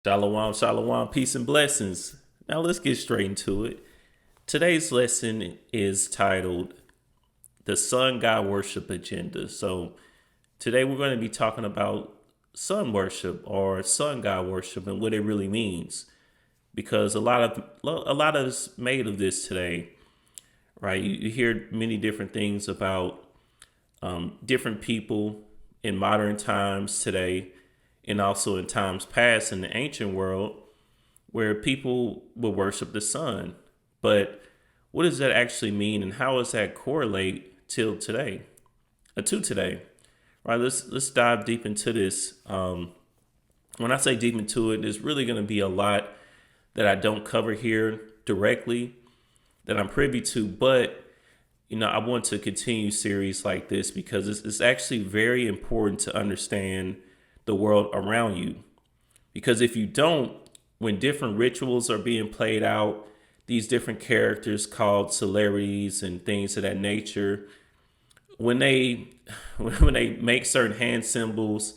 Shalom, shalom, peace and blessings. Now let's get straight into it. Today's lesson is titled The Sun God Worship Agenda. So today we're going to be talking about sun worship or sun God worship and what it really means. Because a lot of is made of this today, right? You hear many different things about different people in modern times today and also in times past in the ancient world where people will worship the sun. But what does that actually mean, and how does that correlate till today? To today, right? Let's dive deep into this. When I say deep into it, there's really going to be a lot that I don't cover here directly that I'm privy to, but I want to continue series like this because it's actually very important to understand the world around you. Because if you don't, when different rituals are being played out, these different characters called celebrities and things of that nature, when they when they make certain hand symbols,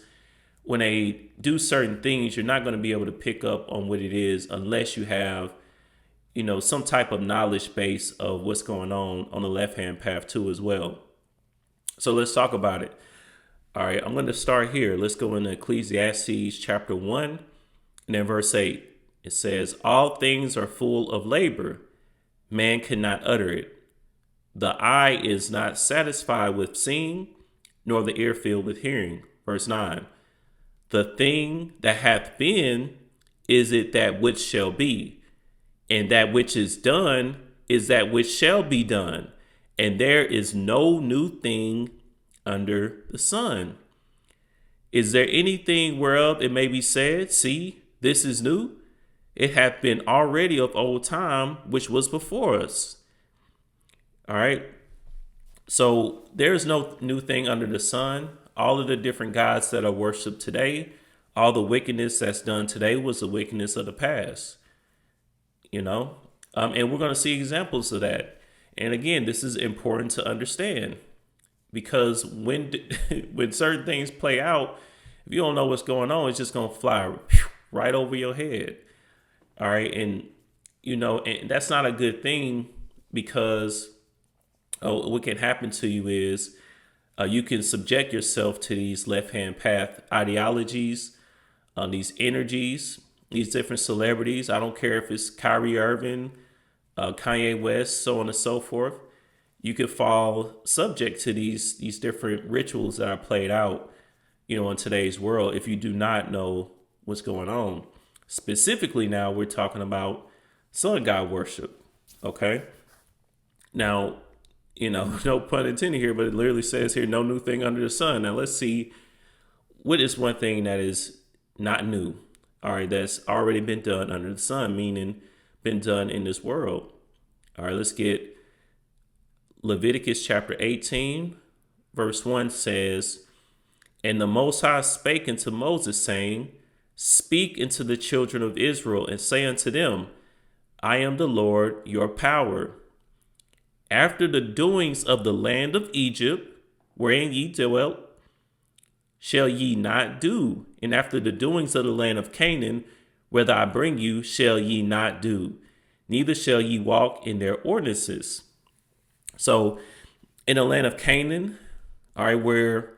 when they do certain things, you're not going to be able to pick up on what it is unless you have, some type of knowledge base of what's going on the left hand path too as well. So let's talk about it. All right, I'm going to start here. Let's go into Ecclesiastes chapter 1 and then verse 8. It says, "All things are full of labor. Man cannot utter it. The eye is not satisfied with seeing, nor the ear filled with hearing." Verse 9. "The thing that hath been is it that which shall be, and that which is done is that which shall be done. And there is no new thing under the sun. Is there anything whereof it may be said, See, this is new? It hath been already of old time, which was before us." All right. So there is no new thing under the sun. All of the different gods that are worshipped today, all the wickedness that's done today was the wickedness of the past. And we're going to see examples of that. And again, this is important to understand because when when certain things play out, if you don't know what's going on, it's just going to fly right over your head. All right. And that's not a good thing because what can happen to you is you can subject yourself to these left hand path ideologies, these energies, these different celebrities. I don't care if it's Kyrie Irving, Kanye West, so on and so forth. You could fall subject to these different rituals that are played out, in today's world if you do not know what's going on. Specifically, now we're talking about sun god worship. Okay. Now, no pun intended here, but it literally says here, no new thing under the sun. Now let's see what is one thing that is not new. All right, that's already been done under the sun, meaning been done in this world. All right, let's get Leviticus chapter 18, verse 1 says, "And the Most High spake unto Moses, saying, Speak unto the children of Israel, and say unto them, I am the Lord your power. After the doings of the land of Egypt, wherein ye dwelt, shall ye not do, and after the doings of the land of Canaan, whither I bring you, shall ye not do, neither shall ye walk in their ordinances." So in the land of Canaan, all right, where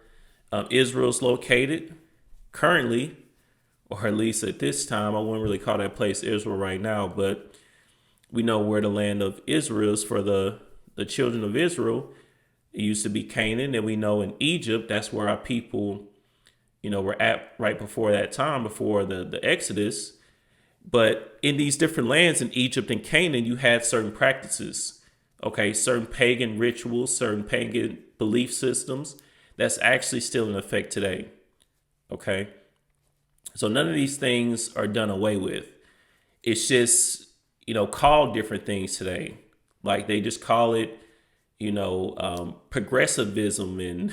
Israel's located currently, or at least at this time, I wouldn't really call that place Israel right now, but we know where the land of Israel is for the children of Israel. It used to be Canaan, and we know in Egypt, that's where our people, were at right before that time, before the Exodus. But in these different lands in Egypt and Canaan, you had certain practices, okay, certain pagan rituals, certain pagan belief systems that's actually still in effect today, okay? So none of these things are done away with. It's just, called different things today. Like they just call it, progressivism and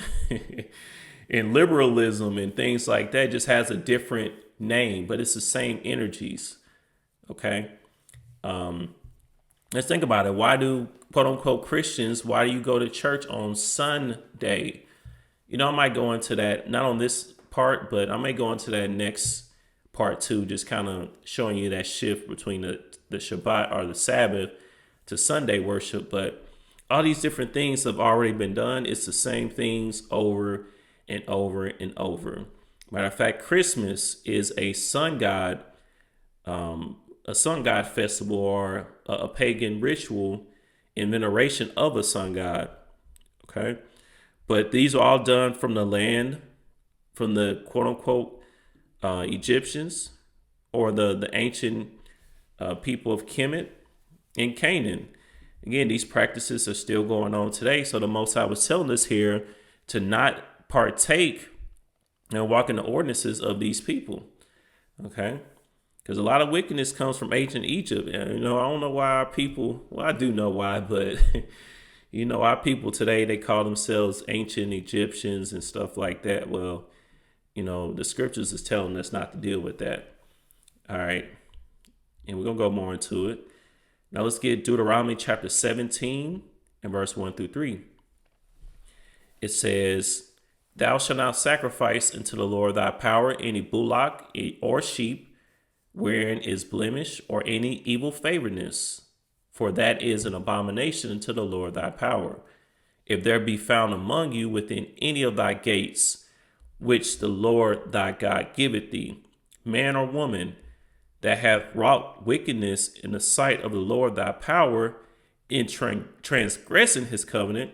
and liberalism and things like that. Just has a different name, but it's the same energies. Okay. Let's think about it. Why do quote unquote Christians, why do you go to church on Sunday? I might go into that, not on this part, but I may go into that next part 2, just kind of showing you that shift between the Shabbat or the Sabbath to Sunday worship. But all these different things have already been done. It's the same things over and over and over. Matter of fact, Christmas is a sun god festival, or a pagan ritual in veneration of a sun god. Okay. But these are all done from the land, from the quote unquote Egyptians, or the ancient people of Kemet in Canaan. Again, these practices are still going on today. So the Most High was telling us here to not partake and walk in the ordinances of these people. Okay. Because a lot of wickedness comes from ancient Egypt. And, I don't know why our people, well, I do know why, but, our people today, they call themselves ancient Egyptians and stuff like that. Well, the scriptures is telling us not to deal with that. All right. And we're going to go more into it. Now let's get Deuteronomy chapter 17 and verse 1 through 3. It says, "Thou shalt not sacrifice unto the Lord thy power any bullock or sheep, wherein is blemish, or any evil favoredness, for that is an abomination unto the Lord thy power. If there be found among you within any of thy gates, which the Lord thy God giveth thee, man or woman, that hath wrought wickedness in the sight of the Lord thy power, in transgressing his covenant,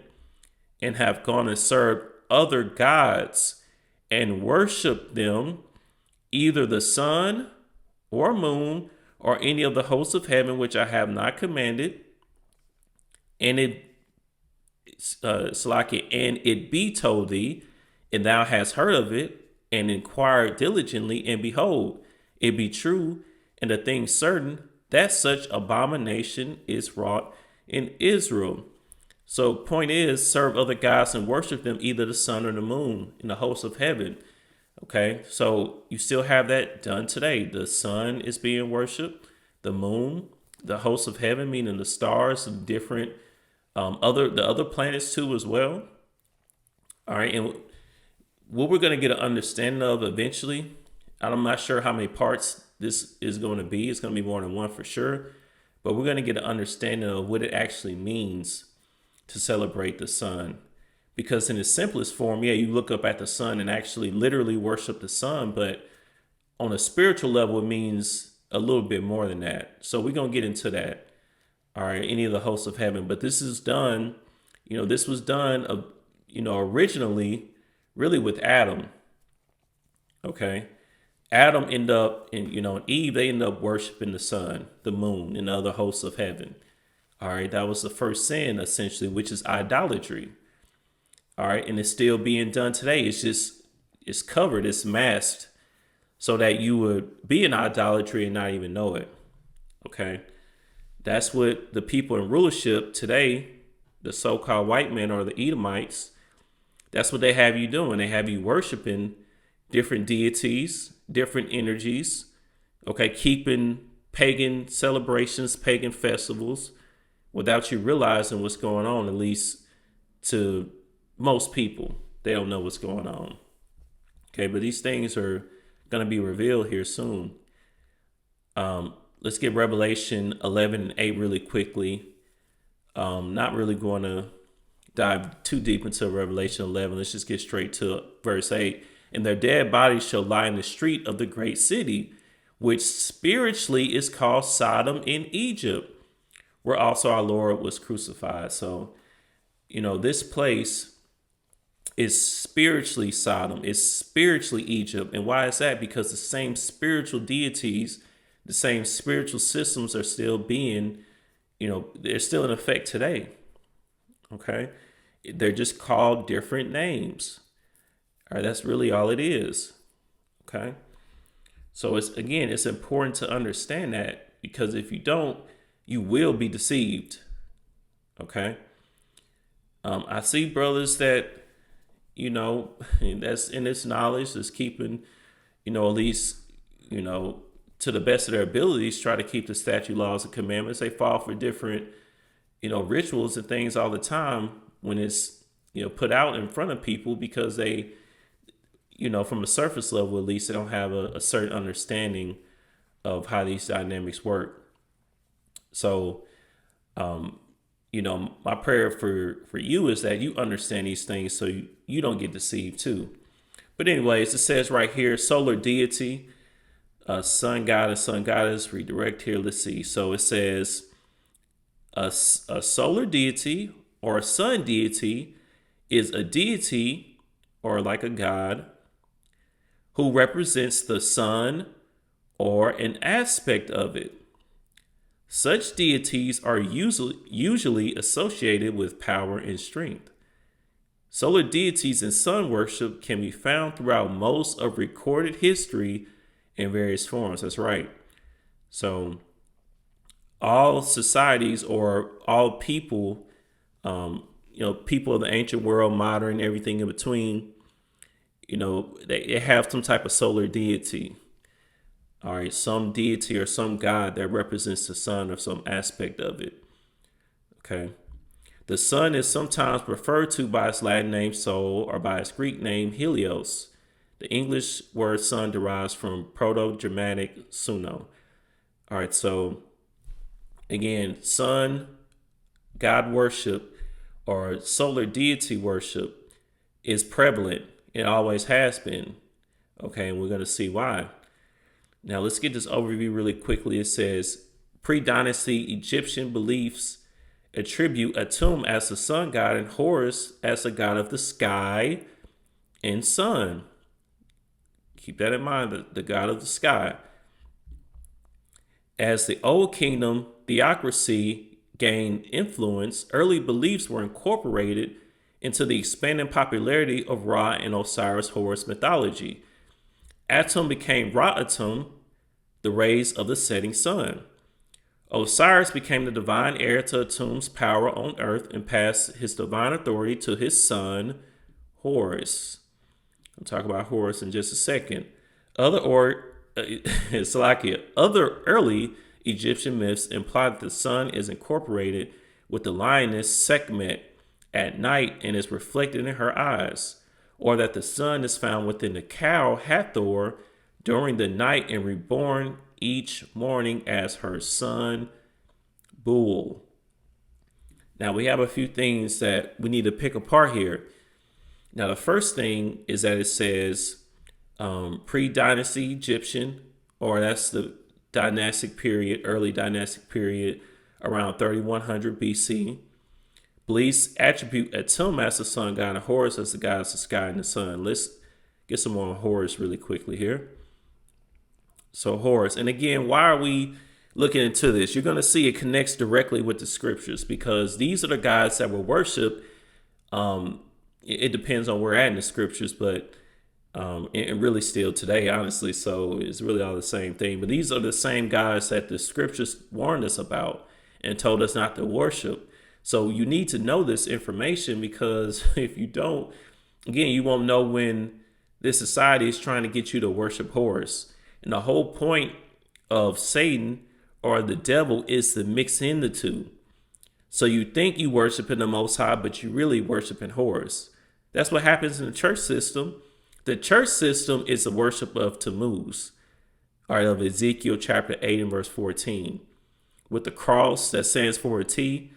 and have gone and served other gods, and worshiped them, either the sun or moon, or any of the hosts of heaven, which I have not commanded, and it be told thee, and thou hast heard of it, and inquired diligently, and behold, it be true, and the thing certain, that such abomination is wrought in Israel." So point is, serve other gods and worship them, either the sun or the moon, in the hosts of heaven. Okay, so you still have that done today. The sun is being worshipped, the moon, the hosts of heaven, meaning the stars, and different the other planets too as well. All right, and what we're going to get an understanding of eventually, I'm not sure how many parts this is going to be. It's going to be more than one for sure, but we're going to get an understanding of what it actually means to celebrate the sun. Because in its simplest form, yeah, you look up at the sun and actually literally worship the sun. But on a spiritual level, it means a little bit more than that. So we're going to get into that. All right, any of the hosts of heaven. But this is done, this was done, originally really with Adam. Okay. Adam ended up, and Eve, they ended up worshiping the sun, the moon, and the other hosts of heaven. All right, that was the first sin, essentially, which is idolatry. All right, and it's still being done today. It's covered, it's masked, so that you would be in idolatry and not even know it. Okay, that's what the people in rulership today, the so-called white men or the Edomites, that's what they have you doing. They have you worshiping different deities, different energies, okay, keeping pagan celebrations, pagan festivals, without you realizing what's going on, at least to most people. They don't know what's going on. Okay, but these things are going to be revealed here soon. Let's get Revelation 11 and 8 really quickly. Not really going to dive too deep into Revelation 11. Let's just get straight to verse 8. "And their dead bodies shall lie in the street of the great city, which spiritually is called Sodom in Egypt, where also our Lord was crucified." So, this place is spiritually Sodom. It's spiritually Egypt. And why is that? Because the same spiritual deities, the same spiritual systems are still being, they're still in effect today. Okay. They're just called different names. All right. That's really all it is. Okay. So it's important to understand that, because if you don't, you will be deceived. Okay. I see brothers that, that's in its knowledge, that's keeping, at least, to the best of their abilities, try to keep the statute, laws, and commandments. They fall for different, rituals and things all the time when it's, put out in front of people, because they, from a surface level, at least, they don't have a certain understanding of how these dynamics work. So, my prayer for you is that you understand these things so you don't get deceived too. But anyways, it says right here, solar deity, sun god and sun goddess, redirect here. Let's see. So it says a solar deity or a sun deity is a deity or like a god who represents the sun or an aspect of it. Such deities are usually associated with power and strength. Solar deities and sun worship can be found throughout most of recorded history in various forms. That's right. So, all societies or all people, people of the ancient world, modern, everything in between, they have some type of solar deity. All right, some deity or some god that represents the sun or some aspect of it. Okay. The sun is sometimes referred to by its Latin name Sol or by its Greek name Helios. The English word sun derives from Proto-Germanic suno. All right, so again, sun, god worship, or solar deity worship is prevalent. It always has been. Okay, and we're going to see why. Now, let's get this overview really quickly. It says, pre-dynasty Egyptian beliefs attribute Atum as the sun god and Horus as the god of the sky and sun. Keep that in mind, the god of the sky. As the Old Kingdom theocracy gained influence, early beliefs were incorporated into the expanding popularity of Ra and Osiris Horus mythology. Atum became Ra-Atum, the rays of the setting sun. Osiris became the divine heir to Atum's power on earth and passed his divine authority to his son, Horus. I'll talk about Horus in just a second. Other early Egyptian myths imply that the sun is incorporated with the lioness Sekhmet at night and is reflected in her eyes, or that the sun is found within the cow Hathor during the night and reborn each morning as her son bull. Now we have a few things that we need to pick apart here. Now the first thing is that it says pre-dynasty Egyptian, or that's the dynastic period, early dynastic period around 3100 BC. Beliefs attribute Atum as the sun god and Horus as the god of the sky and the sun. Let's get some more on Horus really quickly here. So Horus, and again, why are we looking into this? You're going to see it connects directly with the scriptures because these are the gods that were worshipped. It depends on where at in the scriptures, but and really still today, honestly. So it's really all the same thing. But these are the same gods that the scriptures warned us about and told us not to worship. So you need to know this information because if you don't, again, you won't know when this society is trying to get you to worship Horus. And the whole point of Satan or the devil is to mix in the two. So you think you worship in the Most High, but you really worship in Horus. That's what happens in the church system. The church system is the worship of Tammuz, all right, of Ezekiel chapter 8 and verse 14. With the cross that stands for a T,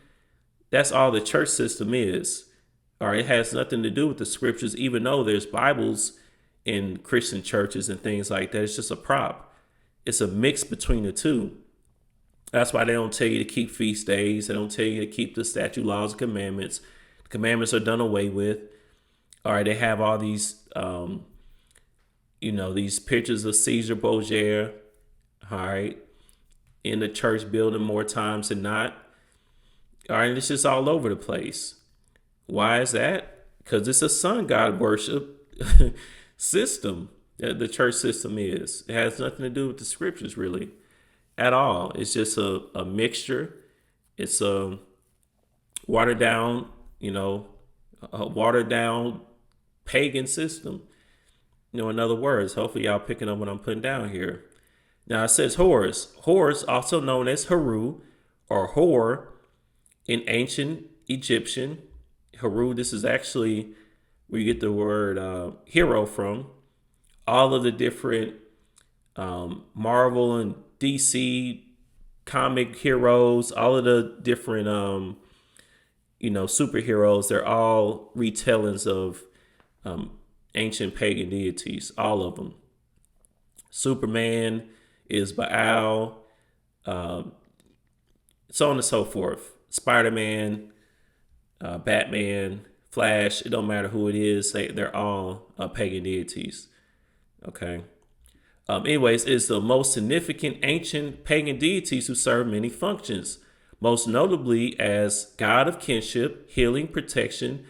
that's all the church system is. All right, it has nothing to do with the scriptures, even though there's Bibles in Christian churches and things like that. It's just a prop. It's a mix between the two. That's why they don't tell you to keep feast days. They don't tell you to keep the statute, laws, and commandments. The commandments are done away with. All right, they have all these, these pictures of Caesar Borgia, all right, in the church building more times than not. All right, it's just all over the place. Why is that? Because it's a sun god worship system. The church system is. It has nothing to do with the scriptures really at all. It's just a mixture. It's a watered down, a watered down pagan system. In other words, hopefully y'all picking up what I'm putting down here. Now it says Horus. Horus, also known as HERU or Hor in ancient Egyptian. HERU, this is actually where you get the word hero from. all of the different Marvel and DC comic heroes, all of the different superheroes, they're all retellings of ancient pagan deities, all of them. Superman is Baal, so on and so forth. Spider-Man, Batman, Flash, it don't matter who it is, they're all pagan deities. Okay. Anyways, it's the most significant ancient pagan deities who serve many functions, most notably as god of kinship, healing, protection,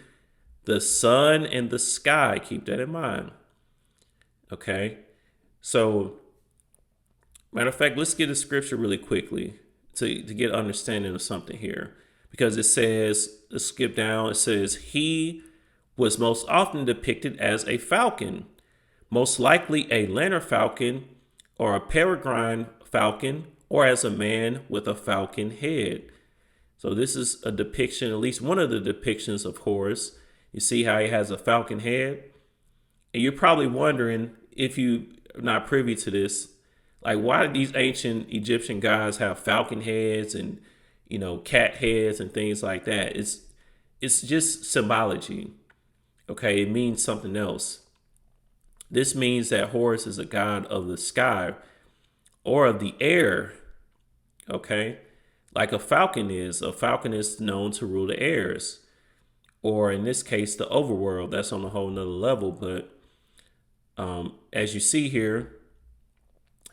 the sun, and the sky. Keep that in mind. Okay. So, matter of fact, let's get a scripture really quickly to get understanding of something here. Because it says, let's skip down, it says, he was most often depicted as a falcon, most likely a lanner falcon or a peregrine falcon, or as a man with a falcon head. So this is a depiction, at least one of the depictions of Horus. You see how he has a falcon head? And you're probably wondering, if you are not privy to this, like, why did these ancient Egyptian gods have falcon heads and, cat heads and things like that? It's just symbology. Okay, it means something else. This means that Horus is a god of the sky or of the air. Okay, like a falcon is. A falcon is known to rule the airs, or in this case, the overworld. That's on a whole nother level. But as you see here,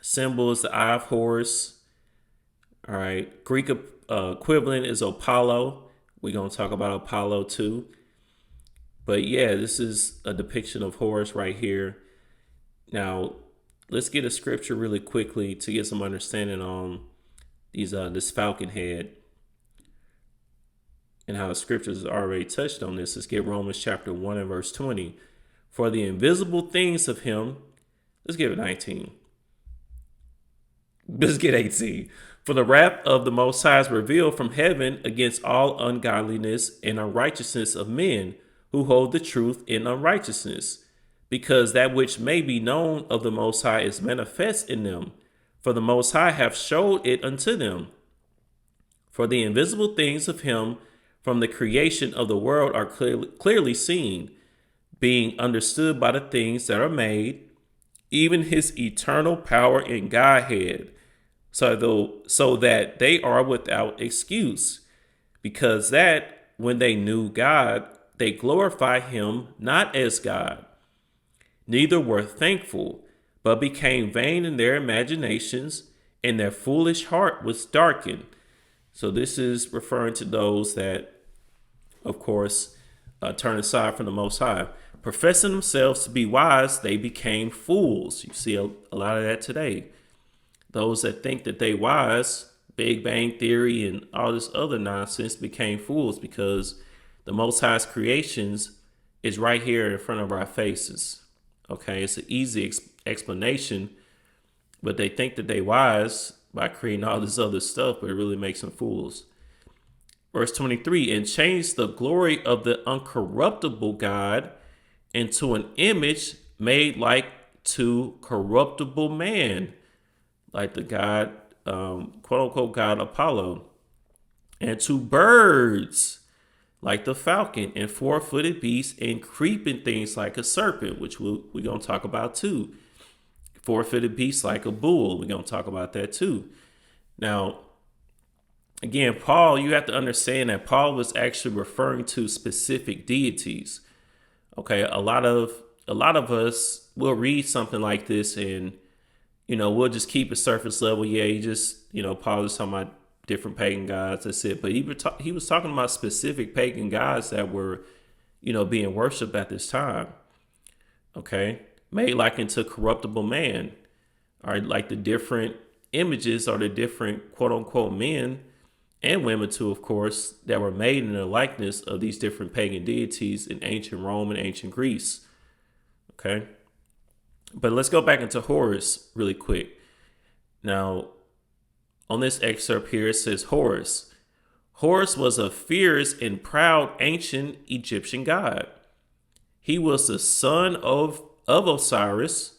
symbol is the eye of Horus. All right, Greek equivalent is Apollo. We're going to talk about Apollo too. But yeah, this is a depiction of Horus right here. Now, let's get a scripture really quickly to get some understanding on this falcon head and how the scriptures already touched on this. Let's get Romans chapter 1 and verse 20. For the invisible things of him, let's give it 19. Let's get 18. For the wrath of the Most High is revealed from heaven against all ungodliness and unrighteousness of men who hold the truth in unrighteousness, because that which may be known of the Most High is manifest in them, for the Most High hath showed it unto them. For the invisible things of him from the creation of the world are clearly seen, being understood by the things that are made, even his eternal power and Godhead, so that they are without excuse, because that when they knew God, they glorified him not as God, neither were thankful, but became vain in their imaginations, and their foolish heart was darkened. So this is referring to those that, of course, turn aside from the Most High. Professing themselves to be wise, they became fools. You see a lot of that today. Those that think that they wise, Big Bang Theory and all this other nonsense, became fools because the Most High's creations is right here in front of our faces. Okay, it's an easy explanation, but they think that they wise by creating all this other stuff, but it really makes them fools. Verse 23, and changed the glory of the uncorruptible God into an image made like to corruptible man, like the God, quote unquote, God Apollo, and to birds, like the falcon, and four-footed beasts, and creeping things like a serpent, which we're going to talk about too. Four-footed beasts like a bull, we're going to talk about that too. Now, again, Paul, you have to understand that Paul was actually referring to specific deities. Okay, a lot of us will read something like this and, we'll just keep it surface level. Yeah, Paul was talking about different pagan gods. That's it. But he was talking about specific pagan gods that were, being worshipped at this time. Okay, made like into corruptible man. All right, like the different images or the different quote unquote men and women too, of course, that were made in the likeness of these different pagan deities in ancient Rome and ancient Greece. Okay, but let's go back into Horus really quick. Now, on this excerpt here, it says Horus. Horus was a fierce and proud ancient Egyptian god. He was the son of Osiris,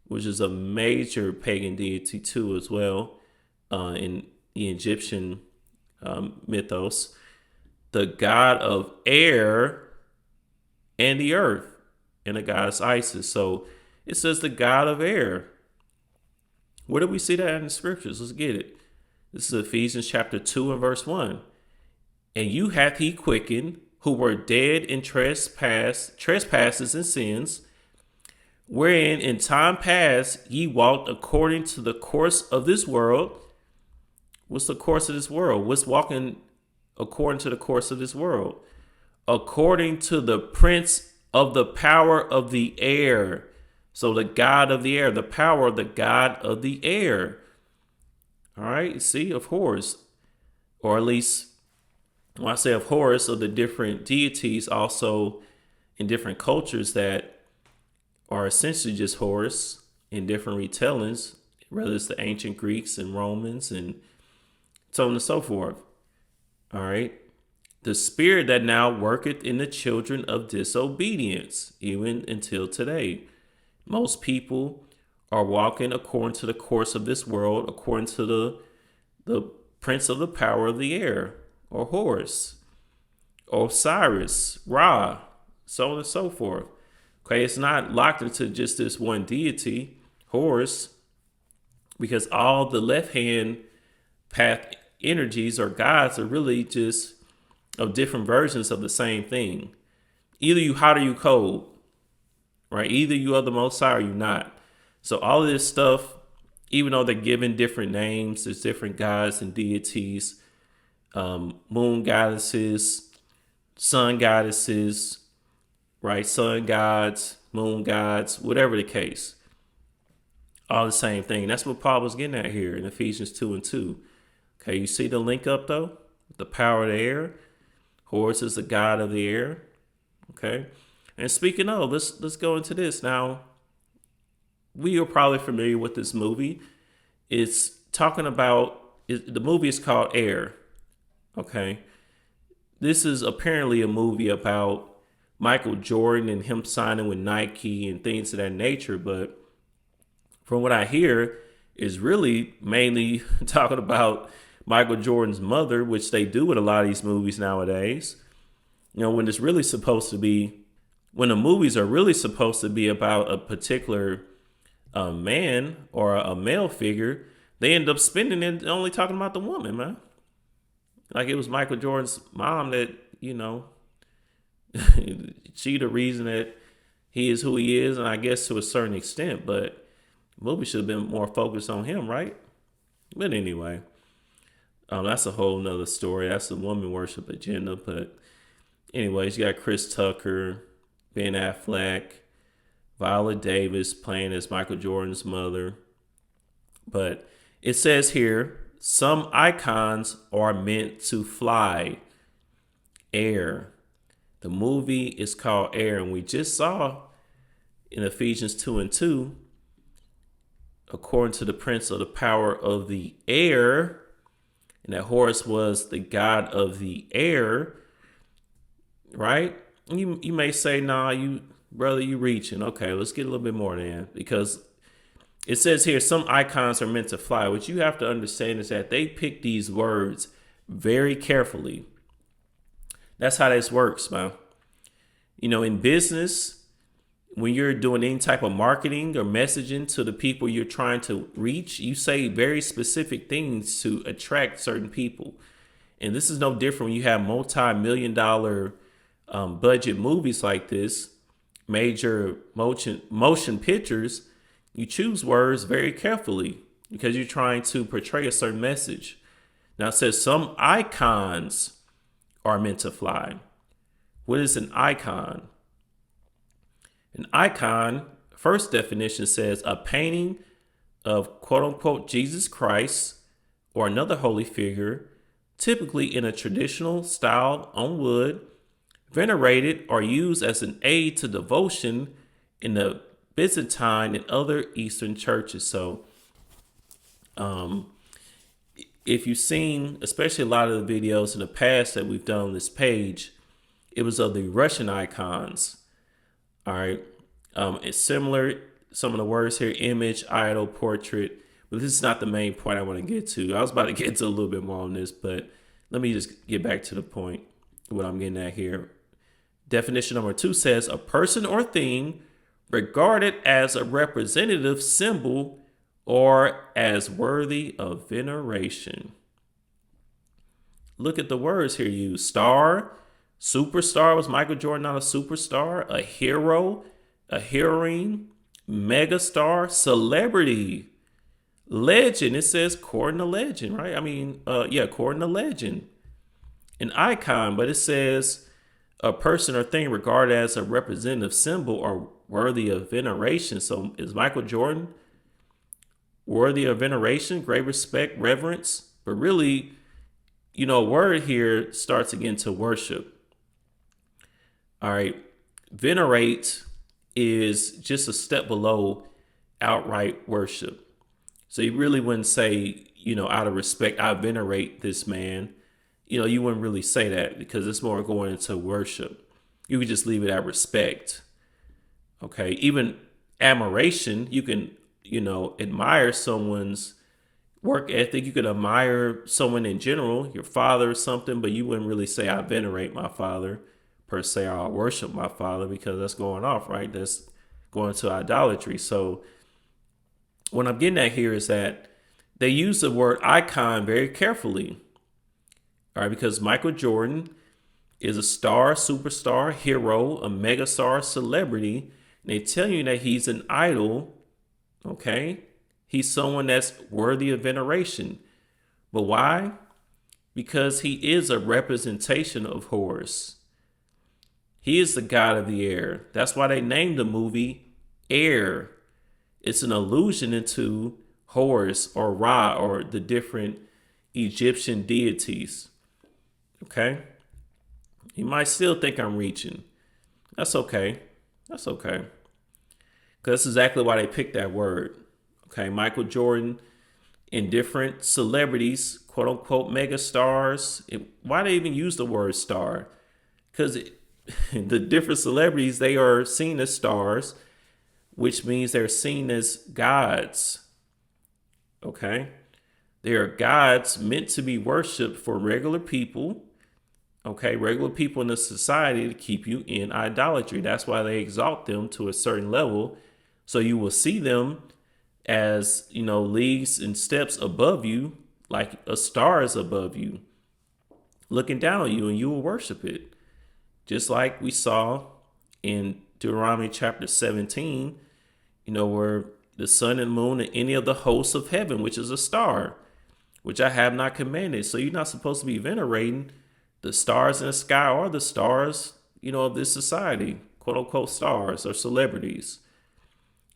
which is a major pagan deity too as well in the Egyptian mythos, the god of air and the earth, and the goddess Isis. So it says the god of air. Where do we see that in the scriptures? Let's get it. This is Ephesians chapter 2 and verse 1. And you hath he quickened, who were dead in trespasses and sins, wherein in time past ye walked according to the course of this world. What's the course of this world? What's walking according to the course of this world? According to the prince of the power of the air. So the god of the air, the power of the god of the air. All right, see, of Horus, or at least when I say of Horus, of the different deities also in different cultures that are essentially just Horus in different retellings, whether it's the ancient Greeks and Romans and so on and so forth. All right. The spirit that now worketh in the children of disobedience, even until today. Most people are walking according to the course of this world, according to the prince of the power of the air, or Horus, or Osiris, Ra, so on and so forth. Okay, it's not locked into just this one deity, Horus, because all the left-hand path energies or gods are really just of different versions of the same thing. Either you hot or you cold, right? Either you are the Most High or you not. So all of this stuff, even though they're given different names, there's different gods and deities, moon goddesses, sun goddesses, right? Sun gods, moon gods, whatever the case. All the same thing. That's what Paul was getting at here in Ephesians 2 and 2. Okay, you see the link up though? The power of the air. Horus is the god of the air. Okay. And speaking of, let's go into this. Now, we are probably familiar with this movie. It's talking about, the movie is called Air. Okay. This is apparently a movie about Michael Jordan and him signing with Nike and things of that nature. But from what I hear, is really mainly talking about Michael Jordan's mother, which they do with a lot of these movies nowadays. You know, when it's really supposed to be, when the movies are really supposed to be about a particular man or a male figure, they end up spending it only talking about the woman, man. Like it was Michael Jordan's mom that, you know, she the reason that he is who he is, and I guess to a certain extent, but the movie should have been more focused on him, right? But anyway, that's a whole nother story. That's the woman worship agenda. But anyways, you got Chris Tucker, Ben Affleck, Viola Davis playing as Michael Jordan's mother. But it says here, some icons are meant to fly. Air. The movie is called Air, and we just saw in Ephesians 2 and 2, according to the prince of the power of the air, and that Horus was the god of the air, right? You may say, nah, you reaching. Okay, let's get a little bit more then, because it says here, some icons are meant to fly. What you have to understand is that they pick these words very carefully. That's how this works, man. You know, in business, when you're doing any type of marketing or messaging to the people you're trying to reach, you say very specific things to attract certain people. And this is no different when you have multi-million-dollar budget movies like this, major motion pictures. You choose words very carefully because you're trying to portray a certain message. Now it says some icons are meant to fly. What is an icon? An icon, first definition says a painting of quote unquote Jesus Christ or another holy figure, typically in a traditional style on wood, venerated or used as an aid to devotion in the Byzantine and other Eastern churches. So if you've seen, especially a lot of the videos in the past that we've done on this page, it was of the Russian icons. All right. It's similar some of the words here: image, idol, portrait. But this is not the main point I want to get to. I was about to get to a little bit more on this, but let me just get back to the point, what I'm getting at here. Definition number 2 says a person or thing regarded as a representative symbol or as worthy of veneration. Look at the words here used. Star, superstar. Was Michael Jordan not a superstar? A hero, a heroine, megastar, celebrity, legend. It says according to legend, right? I mean, according to legend. An icon, but it says a person or thing regarded as a representative symbol or worthy of veneration. So is Michael Jordan worthy of veneration, great respect, reverence? But really, word here starts again to worship. All right. Venerate is just a step below outright worship. So you really wouldn't say, out of respect, I venerate this man. You wouldn't really say that because it's more going into worship. You could just leave it at respect. Okay. Even admiration, you can, admire someone's work ethic. You could admire someone in general, your father or something, but you wouldn't really say I venerate my father per se, or I worship my father, because that's going off, right? That's going to idolatry. So what I'm getting at here is that they use the word icon very carefully. All right, because Michael Jordan is a star, superstar, hero, a megastar, celebrity. And they tell you that he's an idol. Okay. He's someone that's worthy of veneration. But why? Because he is a representation of Horus. He is the god of the air. That's why they named the movie Air. It's an allusion into Horus or Ra or the different Egyptian deities. Okay. You might still think I'm reaching. That's okay. That's okay. Because that's exactly why they picked that word. Okay. Michael Jordan and different celebrities, quote unquote, mega stars. Why they even use the word star? Because the different celebrities, they are seen as stars, which means they're seen as gods. Okay. They are gods meant to be worshipped for regular people. Okay, regular people in the society to keep you in idolatry. That's why they exalt them to a certain level. So you will see them as, leagues and steps above you, like a star is above you, looking down on you, and you will worship it. Just like we saw in Deuteronomy chapter 17, where the sun and moon and any of the hosts of heaven, which is a star, which I have not commanded. So you're not supposed to be venerating the stars in the sky or the stars, of this society, quote unquote stars or celebrities.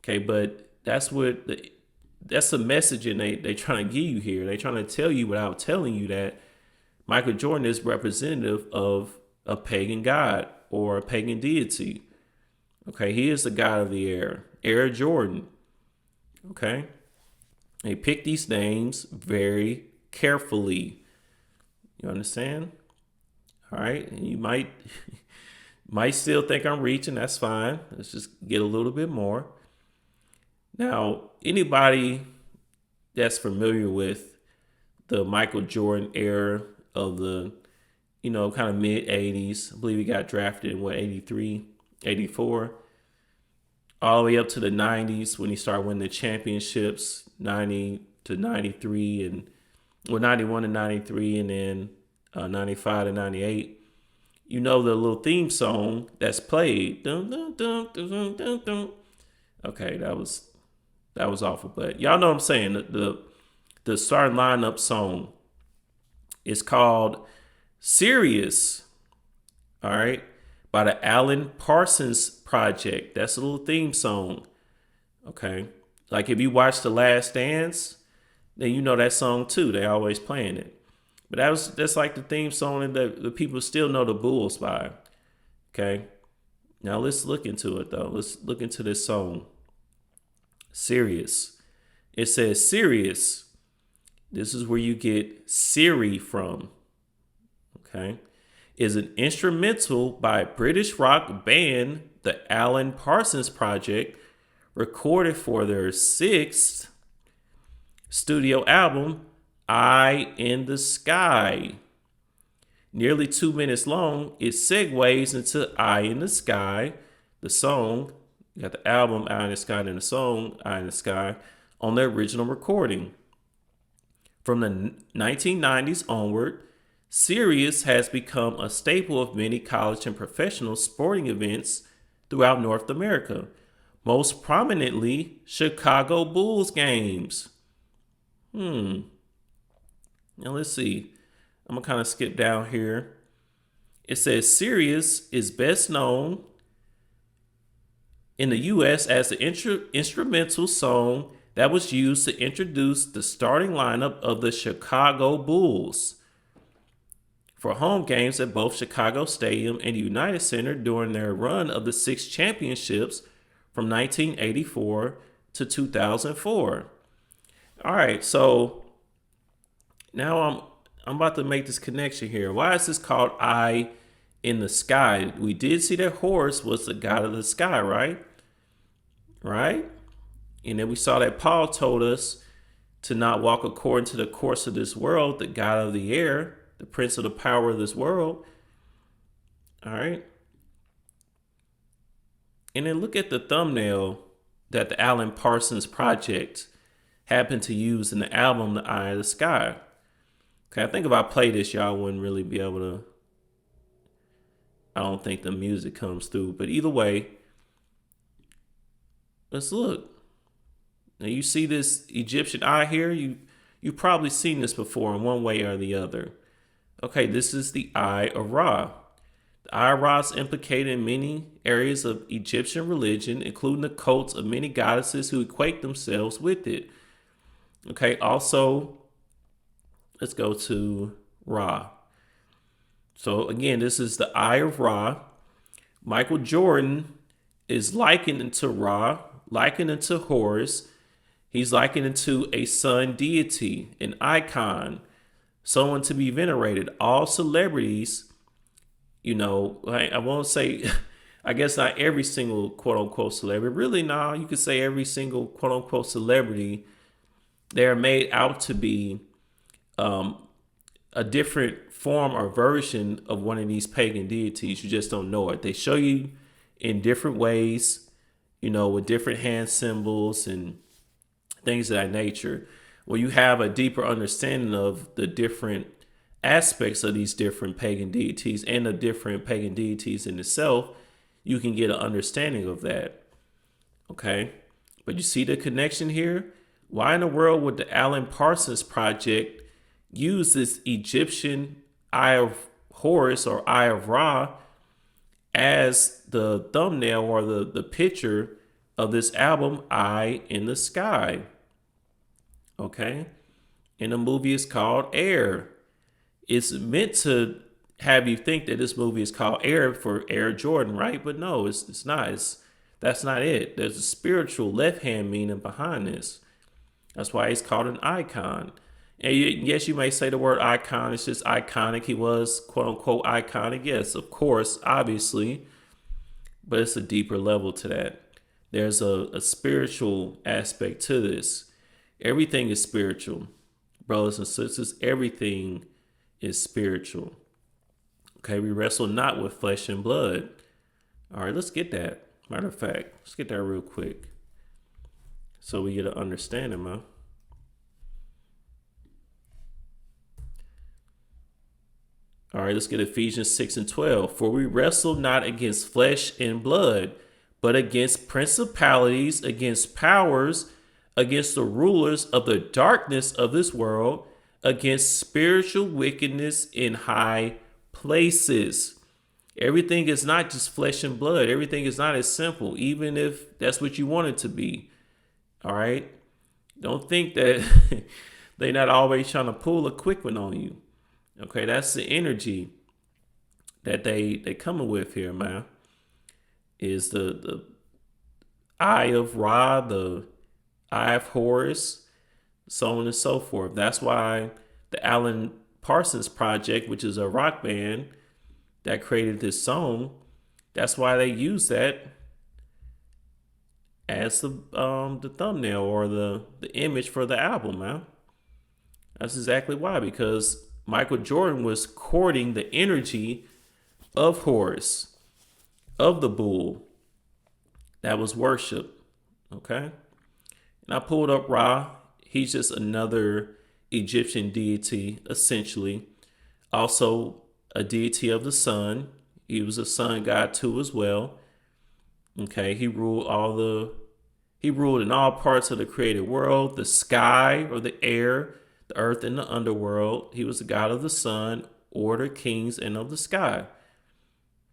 Okay, but that's the messaging they trying to give you here. They trying to tell you without telling you that Michael Jordan is representative of a pagan god or a pagan deity. Okay, he is the god of the air, Air Jordan. Okay, they pick these names very carefully. You understand? All right, and you might still think I'm reaching. That's fine. Let's just get a little bit more. Now, anybody that's familiar with the Michael Jordan era of the, kind of mid 80s, I believe he got drafted in 83, 84, all the way up to the 90s when he started winning the championships, 90 to 93 and 91 to 93, and then 95 to 98. The little theme song that's played. Dun, dun, dun, dun, dun, dun, dun. Okay, that was awful, but y'all know what I'm saying. The starting lineup song is called Serious. All right, by the Alan Parsons Project. That's a little theme song. Okay, like if you watch The Last Dance, then you know that song too. They always playing it. But that's like the theme song that the people still know the Bulls by. Okay. Now let's look into it though. Let's look into this song. Serious. It says Serious. This is where you get Siri from. Okay. Is an instrumental by British rock band, the Alan Parsons Project, recorded for their sixth studio album, Eye in the Sky. Nearly 2 minutes long, it segues into Eye in the Sky, the song. You got the album Eye in the Sky and the song Eye in the Sky on the original recording. From the 1990s onward, Sirius has become a staple of many college and professional sporting events throughout North America, most prominently Chicago Bulls games. Now let's see. I'm going to kind of skip down here. It says Sirius is best known in the U.S. as the instrumental song that was used to introduce the starting lineup of the Chicago Bulls for home games at both Chicago Stadium and United Center during their run of the 6 championships from 1984 to 2004. All right, so now I'm about to make this connection here. Why is this called Eye in the Sky? We did see that Horus was the god of the sky, right? Right? And then we saw that Paul told us to not walk according to the course of this world, the god of the air, the prince of the power of this world. All right. And then look at the thumbnail that the Alan Parsons Project happened to use in the album, The Eye of the Sky. Okay, I think if I play this, y'all wouldn't really be able to. I don't think the music comes through. But either way, let's look. Now you see this Egyptian eye here? You've probably seen this before in one way or the other. Okay, this is the Eye of Ra. The Eye of Ra is implicated in many areas of Egyptian religion, including the cults of many goddesses who equate themselves with it. Okay, also, let's go to Ra. So again, this is the Eye of Ra. Michael Jordan is likened to Ra, likened to Horus. He's likened to a sun deity, an icon, someone to be venerated. All celebrities, I won't say, I guess not every single quote unquote celebrity. Really, no, you could say every single quote unquote celebrity, they're made out to be a different form or version of one of these pagan deities. You just don't know it. They show you in different ways, with different hand symbols and things of that nature. When you have a deeper understanding of the different aspects of these different pagan deities and the different pagan deities in itself, you can get an understanding of that. Okay. But you see the connection here? Why in the world would the Alan Parsons Project use this Egyptian Eye of Horus or Eye of Ra as the thumbnail or the picture of this album, Eye in the Sky? Okay. And the movie is called Air. It's meant to have you think that this movie is called Air for Air Jordan, right? But no, it's not. That's not it. There's a spiritual left-hand meaning behind this. That's why he's called an icon. And yes, you may say the word icon. It's just iconic. He was, quote unquote, iconic. Yes, of course, obviously. But it's a deeper level to that. There's a spiritual aspect to this. Everything is spiritual. Brothers and sisters, everything is spiritual. Okay, we wrestle not with flesh and blood. All right, let's get that. Matter of fact, let's get that real quick so we get an understanding, man. All right, let's get Ephesians 6 and 12. For we wrestle not against flesh and blood, but against principalities, against powers, against the rulers of the darkness of this world, against spiritual wickedness in high places. Everything is not just flesh and blood. Everything is not as simple, even if that's what you want it to be. All right. Don't think that they're not always trying to pull a quick one on you. Okay. That's the energy that they coming with here, man, is the Eye of Ra, the Eye of Horus, so on and so forth. That's why the Alan Parsons Project, which is a rock band that created this song, that's why they use that as the thumbnail or the image for the album, man. That's exactly why, because Michael Jordan was courting the energy of Horus, of the bull that was worship. Okay? And I pulled up Ra. He's just another Egyptian deity, essentially. Also a deity of the sun. He was a sun god too as well. Okay, he ruled in all parts of the created world, the sky or the air, the earth and the underworld. He was the god of the sun, order, kings, and of the sky.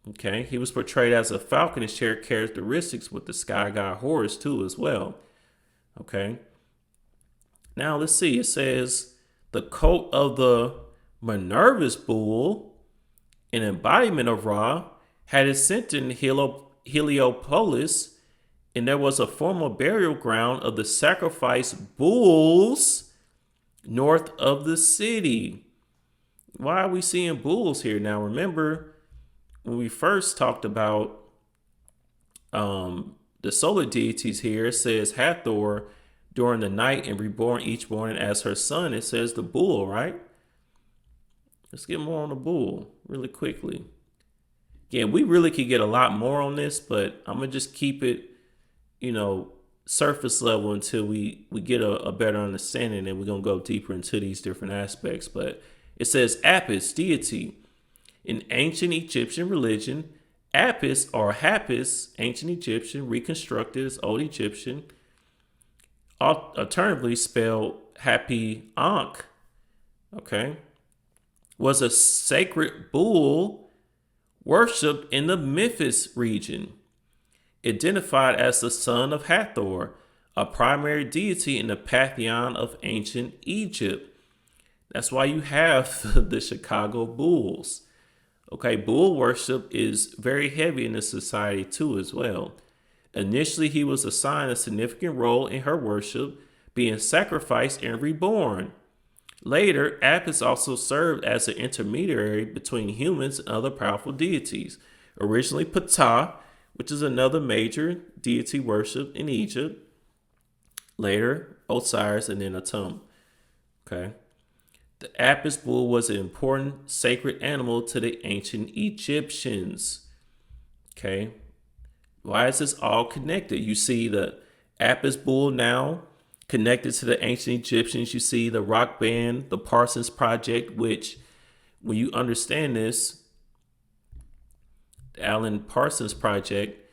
Okay, he was portrayed as a falcon and shared characteristics with the sky god Horus too as well. Okay, now let's see. It says the coat of the Minerva's bull, an embodiment of Ra, had its center in Heliopolis, and there was a formal burial ground of the sacrifice bulls north of the city. Why are we seeing bulls here? Now, remember when we first talked about the solar deities here, it says Hathor during the night and reborn each morning as her son. It says the bull, right? Let's get more on the bull really quickly. Yeah, we really could get a lot more on this, but I'm going to just keep it, surface level until we get a better understanding, and we're going to go deeper into these different aspects. But it says Apis, deity. In ancient Egyptian religion, Apis or Happis, ancient Egyptian, reconstructed as Old Egyptian, alternatively spelled Happy Ankh, okay, was a sacred bull worshipped in the Memphis region, identified as the son of Hathor, a primary deity in the pantheon of ancient Egypt. That's why you have the Chicago Bulls. Okay, bull worship is very heavy in the society too as well. Initially, he was assigned a significant role in her worship, being sacrificed and reborn. Later, Apis also served as an intermediary between humans and other powerful deities. Originally Ptah, which is another major deity worship in Egypt. Later, Osiris, and then Atum. Okay. The Apis bull was an important sacred animal to the ancient Egyptians. Okay. Why is this all connected? You see the Apis bull now connected to the ancient Egyptians. You see the rock band, the Parsons Project, which when you understand this, the Alan Parsons Project,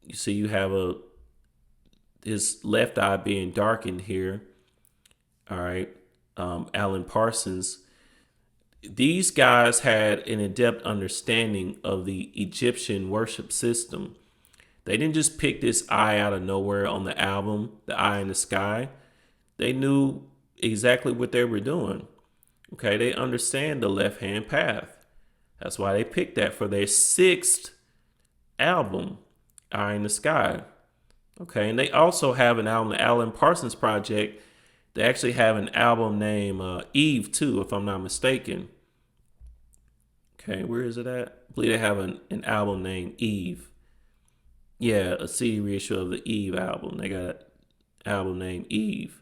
you see you have his left eye being darkened here. All right. Alan Parsons. These guys had an in-depth understanding of the Egyptian worship system. They didn't just pick this eye out of nowhere on the album, The Eye in the Sky. They knew exactly what they were doing. Okay, they understand the left-hand path. That's why they picked that for their 6th album, Eye in the Sky. Okay, and they also have an album, the Alan Parsons Project. They actually have an album named Eve too, if I'm not mistaken. Okay, where is it at? I believe they have an album named Eve. Yeah, a CD reissue of the Eve album. They got an album named Eve.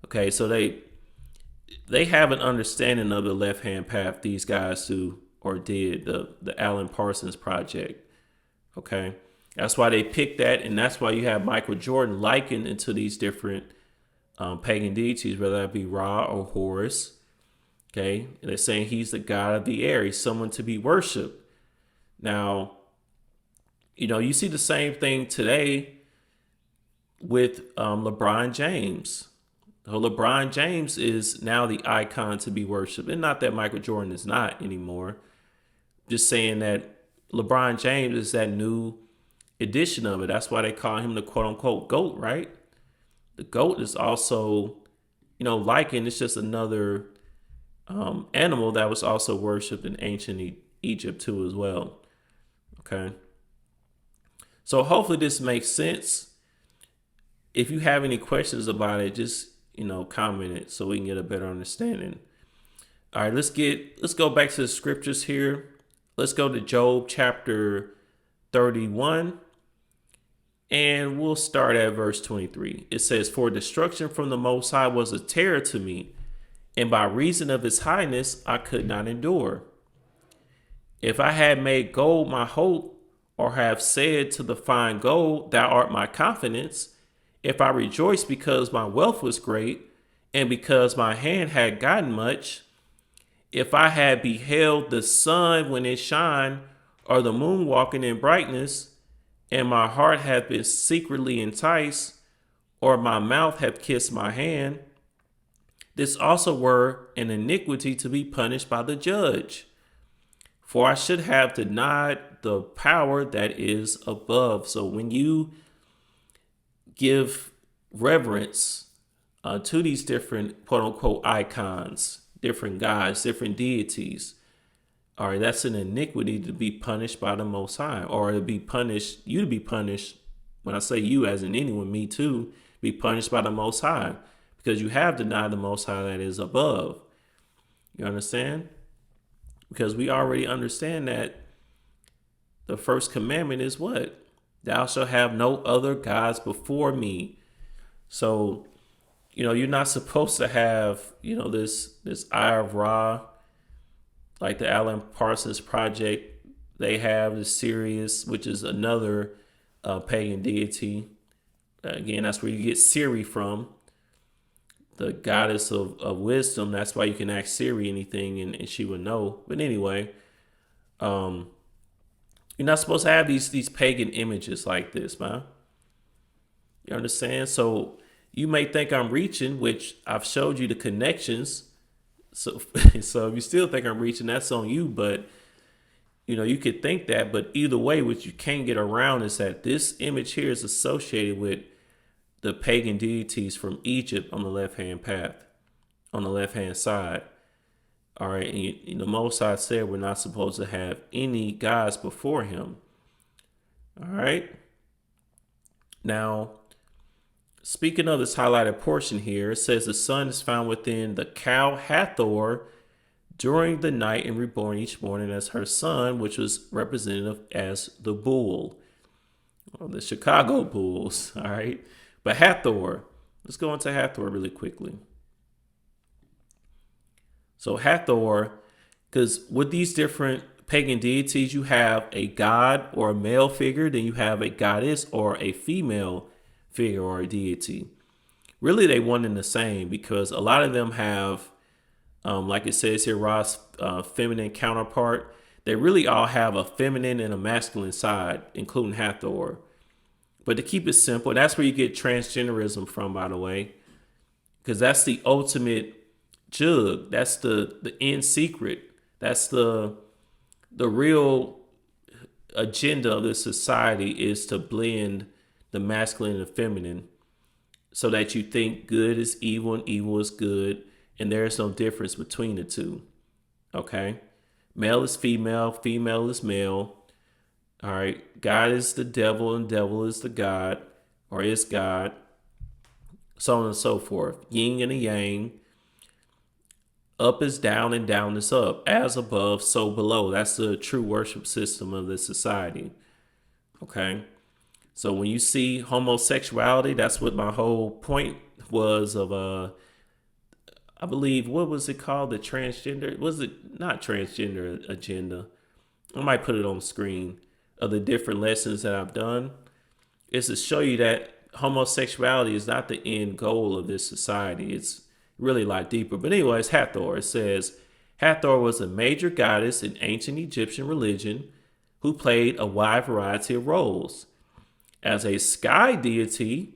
Okay, so they have an understanding of the left-hand path, these guys do or did, the Alan Parsons Project. Okay, that's why they picked that, and that's why you have Michael Jordan likened into these different pagan deities, whether that be Ra or Horus. Okay, and they're saying he's the god of the air. He's someone to be worshipped. Now, you see the same thing today with LeBron James. So LeBron James is now the icon to be worshipped. And not that Michael Jordan is not anymore. Just saying that LeBron James is that new edition of it. That's why they call him the quote unquote GOAT, right? The goat is also, likened. It's just another animal that was also worshipped in ancient Egypt too as well. Okay. So hopefully this makes sense. If you have any questions about it, just, comment it so we can get a better understanding. All right, let's go back to the scriptures here. Let's go to Job chapter 31. And we'll start at verse 23. It says, "For destruction from the Most High was a terror to me, and by reason of his highness I could not endure. If I had made gold my hope, or have said to the fine gold, Thou art my confidence, if I rejoiced because my wealth was great, and because my hand had gotten much, if I had beheld the sun when it shine, or the moon walking in brightness, and my heart hath been secretly enticed, or my mouth hath kissed my hand, this also were an iniquity to be punished by the judge. For I should have denied the power that is above." So when you give reverence to these different quote unquote icons, different gods, different deities, all right, that's an iniquity to be punished by the Most High, or to be punished, you to be punished. When I say you, as in anyone, me too, be punished by the Most High, because you have denied the Most High that is above. You understand? Because we already understand that the first commandment is what? Thou shalt have no other gods before me. So, you're not supposed to have, this Eye of Ra, like the Alan Parsons Project. They have the Sirius, which is another pagan deity. Again, that's where you get Siri from, the goddess of wisdom. That's why you can ask Siri anything and she would know. But anyway, you're not supposed to have these pagan images like this, man. You understand? So you may think I'm reaching, which I've showed you the connections. So if you still think I'm reaching, that's on you. But you could think that. But either way, what you can't get around is that this image here is associated with the pagan deities from Egypt on the left-hand path, on the left-hand side. All right. And the Most High said we're not supposed to have any gods before him. All right. Now, speaking of this highlighted portion here, it says the sun is found within the cow Hathor during the night and reborn each morning as her son, which was representative as the bull, or the Chicago Bulls. All right. But Hathor, let's go into Hathor really quickly. So Hathor, because with these different pagan deities, you have a god or a male figure, then you have a goddess or a female figure or a deity. Really, they one and the same, because a lot of them have, like it says here, Ra's feminine counterpart. They really all have a feminine and a masculine side, including Hathor. But to keep it simple, that's where you get transgenderism from, by the way, because that's the ultimate jug. That's the end secret. That's the real agenda of this society, is to blend the masculine and the feminine so that you think good is evil and evil is good, and there is no difference between the two. Okay? Male is female, female is male. All right, God is the devil and devil is the God, or is God, so on and so forth. Yin and a yang. Up is down and down is up. As above, so below. That's the true worship system of this society. Okay, so when you see homosexuality, that's what my whole point was of I believe, what was it called? The transgender, was it not transgender agenda? I might put it on the screen. Of the different lessons that I've done, is to show you that homosexuality is not the end goal of this society. It's really a lot deeper. But anyways, Hathor, it says, Hathor was a major goddess in ancient Egyptian religion who played a wide variety of roles. As a sky deity,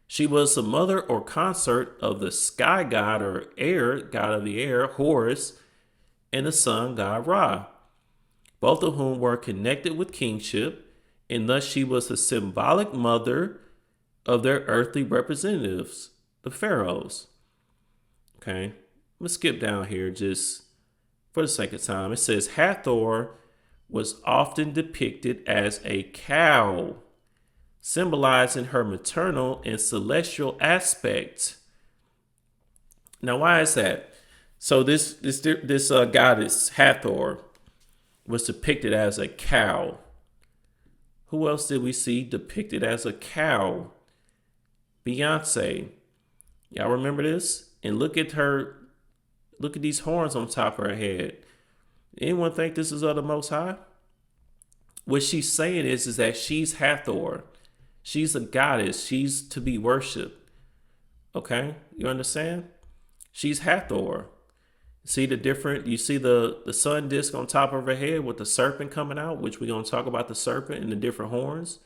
she was the mother or consort of the sky god or air, god of the air, Horus, and the sun god Ra, both of whom were connected with kingship, and thus she was the symbolic mother of their earthly representatives, the pharaohs. Okay, I'm going to skip down here just for the sake of time. It says Hathor was often depicted as a cow, symbolizing her maternal and celestial aspect. Now, why is that? So this goddess Hathor was depicted as a cow. Who else did we see depicted as a cow? Beyonce. Y'all remember this? And look at her. Look at these horns on top of her head. Anyone think this is of the Most High? What she's saying is that she's Hathor. She's a goddess. She's to be worshipped. Okay? You understand? She's Hathor. See the different, you see the sun disk on top of her head with the serpent coming out, which we're going to talk about the serpent and the different horns.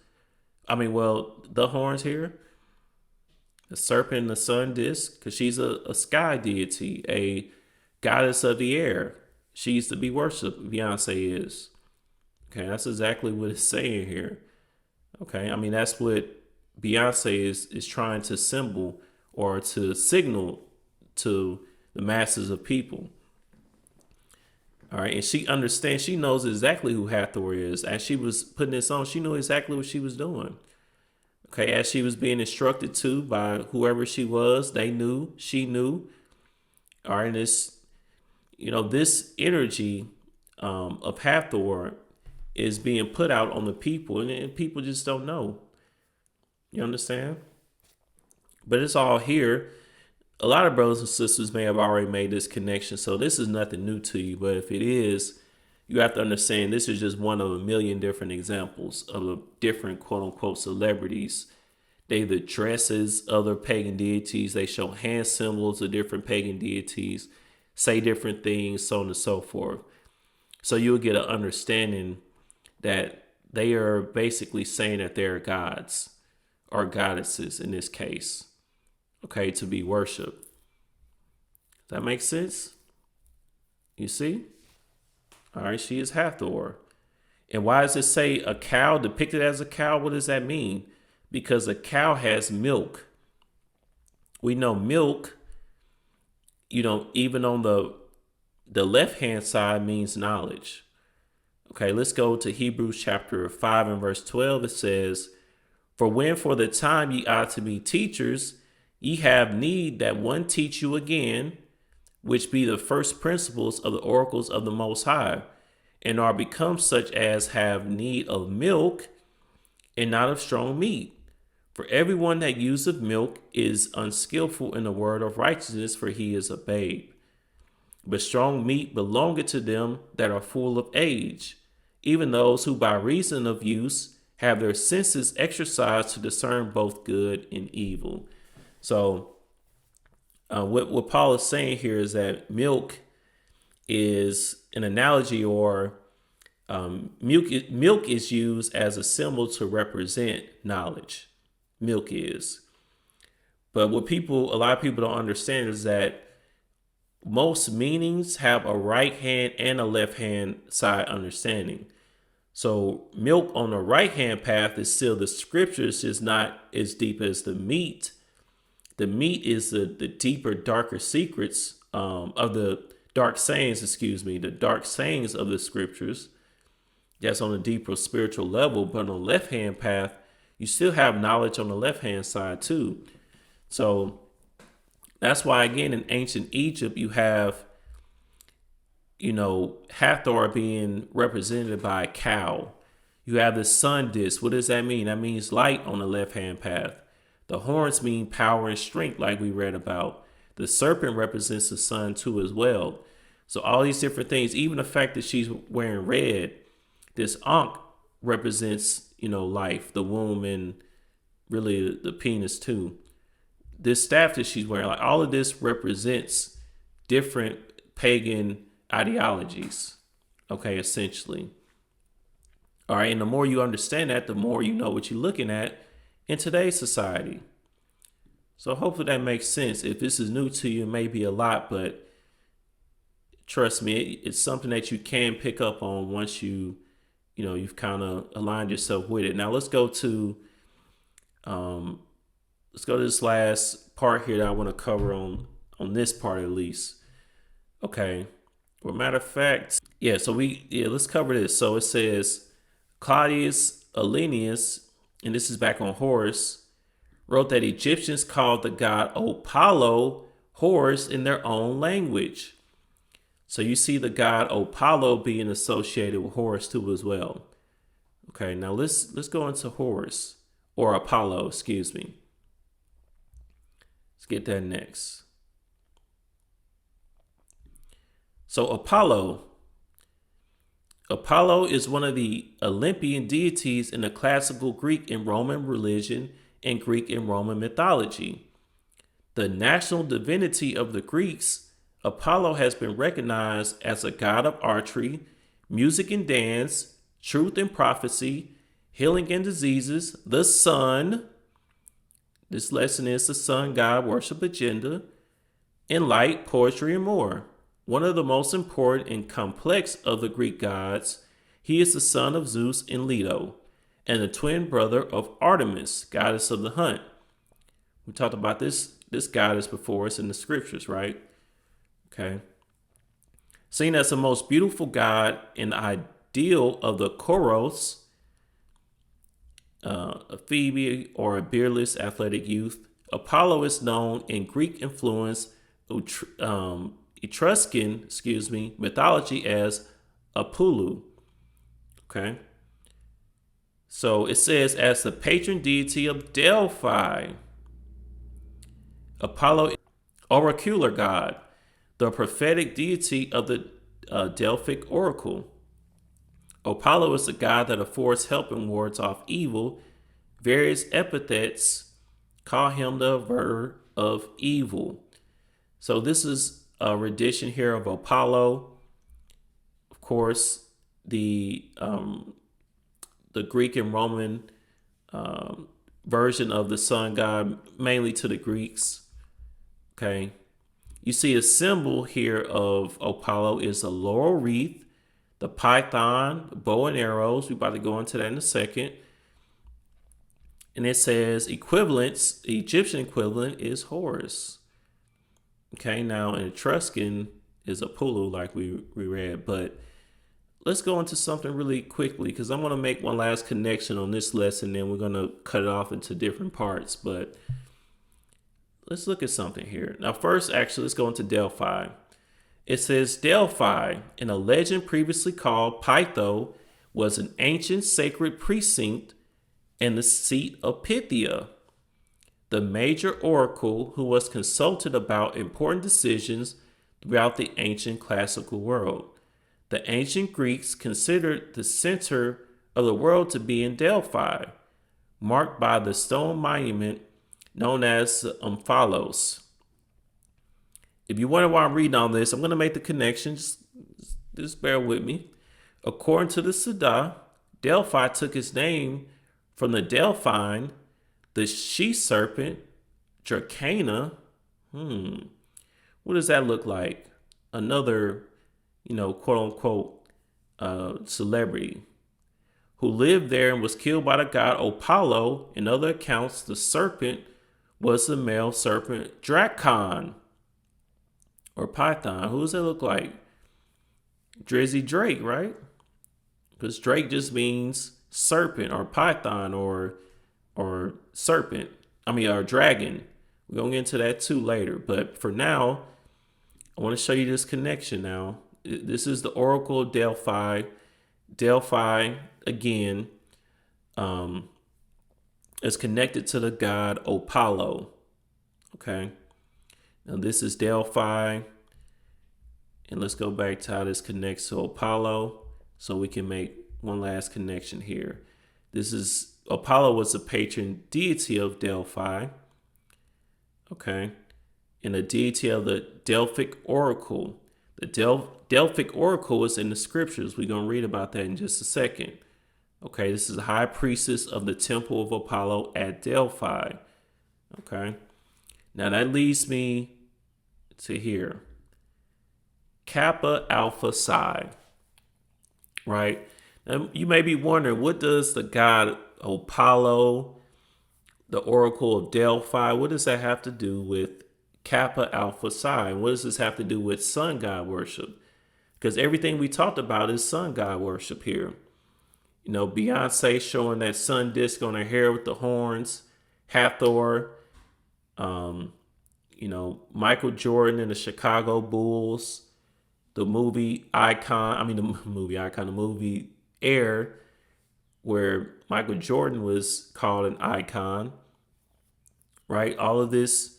The horns here. The serpent and the sun disk, because she's a sky deity, a goddess of the air. She's to be worshipped, Beyonce is. Okay, that's exactly what it's saying here. Okay, that's what Beyonce is trying to symbol or to signal to the masses of people. All right, and she understands, she knows exactly who Hathor is. As she was putting this on, she knew exactly what she was doing. Okay, as she was being instructed to by whoever she was, they knew, she knew. All right, and this energy of Hathor is being put out on the people, and people just don't know. You understand? But it's all here. A lot of brothers and sisters may have already made this connection, so this is nothing new to you. But if it is, you have to understand this is just one of a million different examples of the different quote unquote celebrities. They either dress as other pagan deities, they show hand symbols of different pagan deities, say different things, so on and so forth. So you'll get an understanding that they are basically saying that they're gods or goddesses in this case, okay, to be worshipped. That makes sense? You see? All right, she is Hathor. And why does it say a cow, depicted as a cow? What does that mean? Because a cow has milk. We know milk, even on the left-hand side means knowledge. Okay, let's go to Hebrews chapter 5 and verse 12. It says, "For when for the time ye ought to be teachers, ye have need that one teach you again, which be the first principles of the oracles of the Most High, and are become such as have need of milk and not of strong meat. For everyone that useth milk is unskillful in the word of righteousness, for he is a babe. But strong meat belongeth to them that are full of age, even those who by reason of use have their senses exercised to discern both good and evil." So what Paul is saying here is that milk is an analogy, or milk is used as a symbol to represent knowledge. Milk is. But what a lot of people don't understand is that most meanings have a right hand and a left hand side understanding. So milk on the right hand path is still the scriptures, is not as deep as the meat. The meat is the deeper, darker secrets of the dark sayings, the dark sayings of the scriptures. That's on a deeper spiritual level. But on the left hand path, you still have knowledge on the left hand side too. So that's why, again, in ancient Egypt, you have, Hathor being represented by a cow. You have the sun disk. What does that mean? That means light on the left hand path. The horns mean power and strength, like we read about. The serpent represents the sun too as well. So all these different things, even the fact that she's wearing red, this ankh represents, life, the womb, and really the penis too. This staff that she's wearing, like all of this represents different pagan ideologies. Okay, essentially. All right, and the more you understand that, the more you know what you're looking at in today's society. So hopefully that makes sense. If this is new to you, it may be a lot, but trust me, it's something that you can pick up on once you've kind of aligned yourself with it. Now let's go to this last part here that I want to cover on this part at least. Okay. Well, matter of fact, let's cover this. So it says Claudius Aulenius, and this is back on Horus, wrote that Egyptians called the god Apollo Horus in their own language. So you see the god Apollo being associated with Horus too as well. Okay, now let's go into Horus or Apollo, excuse me. Let's get that next. So Apollo is one of the Olympian deities in the classical Greek and Roman religion and Greek and Roman mythology. The national divinity of the Greeks, Apollo has been recognized as a god of archery, music and dance, truth and prophecy, healing and diseases, the sun. This lesson is the sun god worship agenda, and light, poetry, and more. One of the most important and complex of the Greek gods, he is the son of Zeus and Leto, and the twin brother of Artemis, goddess of the hunt. We talked about this goddess before. It's in the scriptures, right? Okay. Seen as the most beautiful god and ideal of the Choros, a Phoebe or a beardless athletic youth, Apollo is known in Greek influenced Etruscan, mythology as Apullu. Okay. So it says, as the patron deity of Delphi, Apollo, oracular god, the prophetic deity of the Delphic oracle. Apollo is the god that affords help and wards off evil. Various epithets call him the averter of evil. So this is a rendition here of Apollo. Of course, the Greek and Roman version of the sun god, mainly to the Greeks. Okay. You see a symbol here of Apollo is a laurel wreath, the python, bow and arrows. We're about to go into that in a second. And it says equivalents, the Egyptian equivalent is Horus. Okay, now in Etruscan is Apullu, like we read. But let's go into something really quickly, because I'm going to make one last connection on this lesson, then we're going to cut it off into different parts. But let's look at something here. Now, first, actually, let's go into Delphi. It says Delphi, in a legend previously called Pytho, was an ancient sacred precinct and the seat of Pythia, the major oracle who was consulted about important decisions throughout the ancient classical world. The ancient Greeks considered the center of the world to be in Delphi, marked by the stone monument known as the Omphalos. If you wonder why I'm reading all this, I'm going to make the connections. Just bear with me. According to the Suda, Delphi took its name from the Delphine, the she serpent, Dracana. What does that look like? Another, quote unquote, celebrity who lived there and was killed by the god Apollo. In other accounts, the serpent was the male serpent Dracon or Python. Who does that look like? Drizzy Drake, right? Because Drake just means serpent or python or serpent. Or dragon. We're going to get into that too later. But for now, I want to show you this connection now. This is the Oracle of Delphi. Delphi, again, is connected to the god Apollo. Okay. Now this is Delphi. And let's go back to how this connects to Apollo so we can make one last connection here. This is Apollo was the patron deity of Delphi. Okay. And the deity of the Delphic oracle. The Delphic oracle is in the scriptures. We're going to read about that in just a second. Okay. This is the high priestess of the temple of Apollo at Delphi. Okay. Now that leads me to here. Kappa Alpha Psi. Right? Now you may be wondering, what does the god Apollo, the oracle of Delphi, what does that have to do with Kappa Alpha Psi? And what does this have to do with sun god worship? Because everything we talked about is sun god worship here. Beyonce showing that sun disc on her hair with the horns, Hathor, Michael Jordan and the Chicago Bulls, the movie Air, where Michael Jordan was called an icon, right? All of this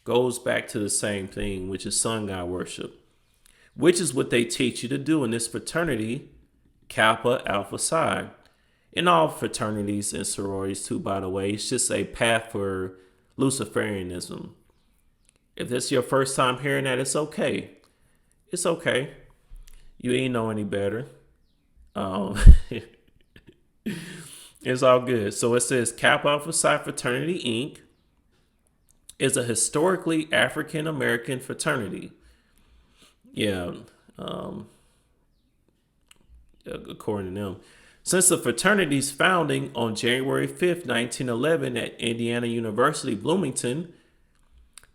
goes back to the same thing, which is sun god worship, which is what they teach you to do in this fraternity, Kappa Alpha Psi. In all fraternities and sororities, too, by the way, it's just a path for Luciferianism. If this is your first time hearing that, it's okay. It's okay. You ain't know any better. Um, it's all good. So it says Kappa Alpha Psi Fraternity Inc. is a historically African American fraternity. Yeah, um, according to them. Since the fraternity's founding on January 5th, 1911 at Indiana University, Bloomington,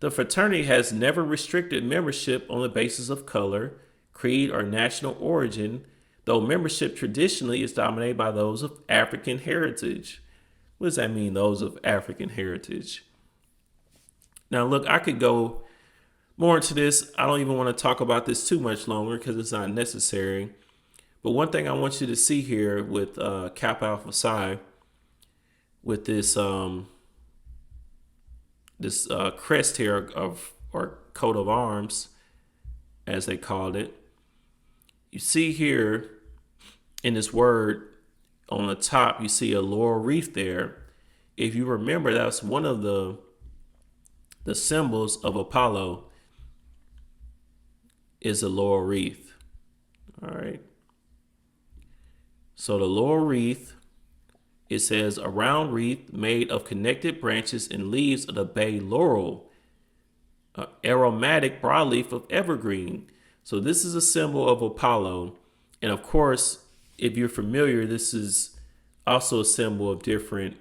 the fraternity has never restricted membership on the basis of color, creed, or national origin, though membership traditionally is dominated by those of African heritage. What does that mean, those of African heritage? Now, look, I could go more into this. I don't even want to talk about this too much longer because it's not necessary. But one thing I want you to see here with Kappa Alpha Psi, with this crest here of, or coat of arms, as they called it. You see here in this word on the top, you see a laurel wreath there. If you remember, that's one of the symbols of Apollo is a laurel wreath. All right. So the laurel wreath, it says a round wreath made of connected branches and leaves of the bay laurel, aromatic broadleaf of evergreen. So this is a symbol of Apollo. And of course, if you're familiar, this is also a symbol of different,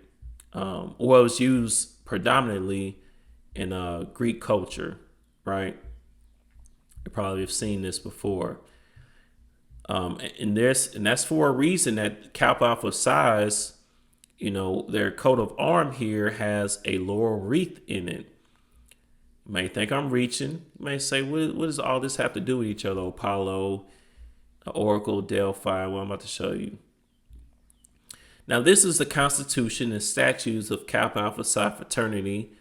was used predominantly in Greek culture, right? You probably have seen this before. And that's for a reason that Kappa Alpha Psi's, their coat of arm here has a laurel wreath in it. You may think I'm reaching. You may say, what does all this have to do with each other? Apollo, Oracle, Delphi. Well, I'm about to show you. Now, this is the Constitution and statutes of Kappa Alpha Psi Fraternity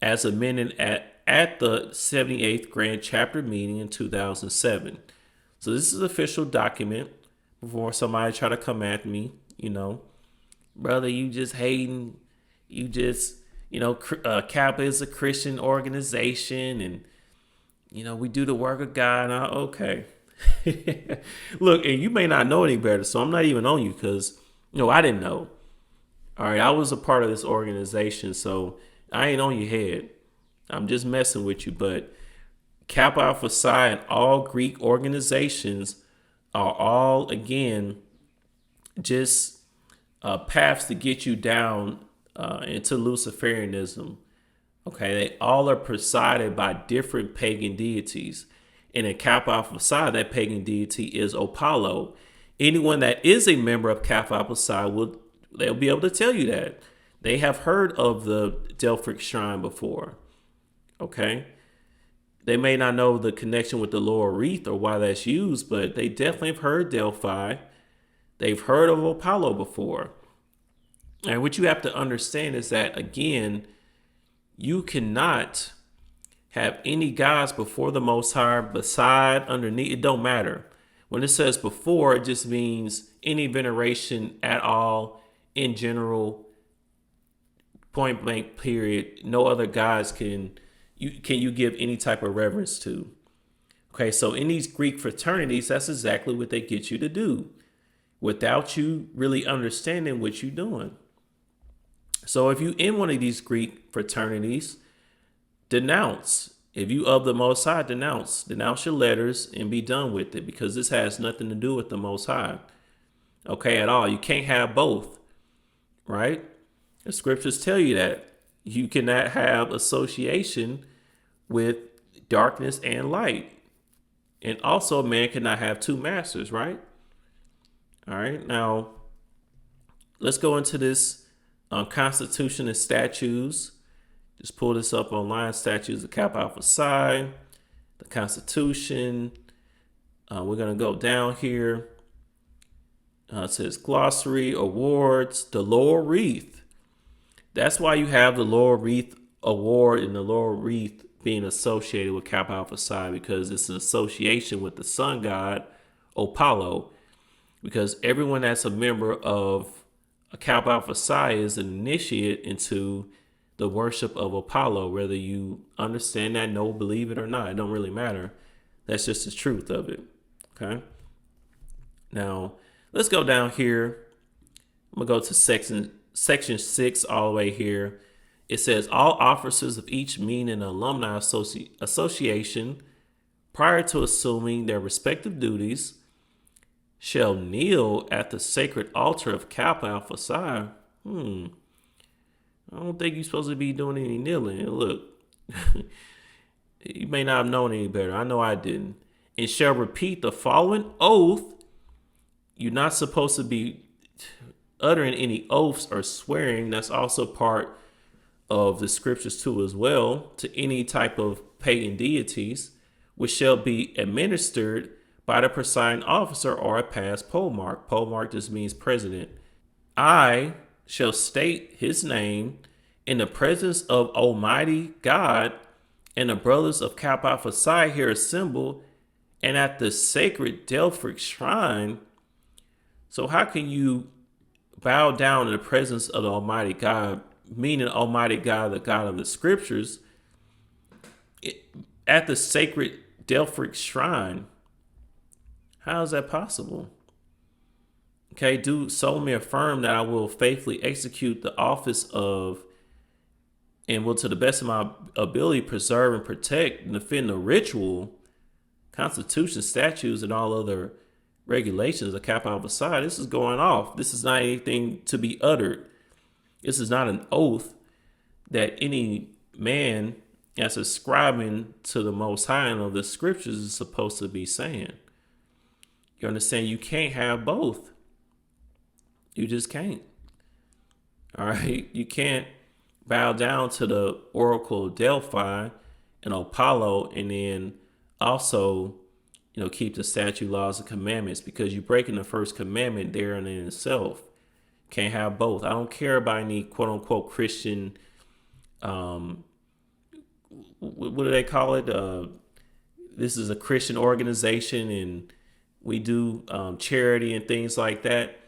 as amended at the 78th Grand Chapter meeting in 2007. So this is an official document before somebody try to come at me, brother, you just hating, you just, Kappa is a Christian organization and, we do the work of God. Okay. Look, and you may not know any better, so I'm not even on you because, I didn't know. All right, I was a part of this organization, so I ain't on your head. I'm just messing with you, but Kappa Alpha Psi and all Greek organizations are all, again, just paths to get you down into Luciferianism. Okay, they all are presided by different pagan deities. And in Kappa Alpha Psi, that pagan deity is Apollo. Anyone that is a member of Kappa Alpha Psi they'll be able to tell you that. They have heard of the Delphic shrine before. Okay. They may not know the connection with the laurel wreath or why that's used, but they definitely have heard Delphi. They've heard of Apollo before. And what you have to understand is that, again, you cannot have any gods before the Most High, beside, underneath. It don't matter. When it says before, it just means any veneration at all, in general, point blank, period. No other gods can you give any type of reverence to. Okay, so in these Greek fraternities, that's exactly what they get you to do without you really understanding what you're doing. So if you in one of these Greek fraternities, denounce. If you of the Most High, denounce your letters and be done with it, because this has nothing to do with the Most High. Okay, at all. You can't have both, right? The scriptures tell you that. You cannot have association with darkness and light. And also, man cannot have two masters, right? All right. Now, let's go into this Constitution and statutes. Just pull this up online. Statutes of Kappa Alpha Psi, the Constitution. We're going to go down here. It says glossary, awards, the laurel wreath. That's why you have the laurel wreath award and the laurel wreath being associated with Kappa Alpha Psi, because it's an association with the sun god Apollo. Because everyone that's a member of a Kappa Alpha Psi is an initiate into the worship of Apollo, whether you understand that, know, believe it or not. It don't really matter. That's just the truth of it. Okay. Now let's go down here. I'm gonna go to section 6 all the way here. It says all officers of each meaning alumni association, prior to assuming their respective duties, shall kneel at the sacred altar of Kappa Alpha Psi. I don't think you're supposed to be doing any kneeling. Look, you may not have known any better. I know I didn't. And shall repeat the following oath. You're not supposed to be uttering any oaths or swearing. That's also part of the scriptures too as well, to any type of pagan deities, which shall be administered by the presiding officer or a past polemarch. Polemarch just means president. I shall state his name in the presence of Almighty God and the brothers of Kappa Alpha Psi here assembled, and at the sacred Delphic shrine. So how can you bow down in the presence of the Almighty God, meaning Almighty God, the God of the scriptures, at the sacred Delphic shrine? How is that possible? Okay, do solemnly affirm that I will faithfully execute the office of, and will to the best of my ability preserve and protect and defend the ritual, constitution, statutes, and all other regulations of Kappa Alpha Psi. This is going off. This is not anything to be uttered. This is not an oath that any man that's ascribing to the Most High and of the scriptures is supposed to be saying. You understand? You can't have both. You just can't. All right. You can't bow down to the Oracle of Delphi and Apollo and then also, keep the statute, laws, and commandments, because you're breaking the first commandment there and in itself. Can't have both. I don't care about any quote unquote Christian, what do they call it? This is a Christian organization and we do charity and things like that.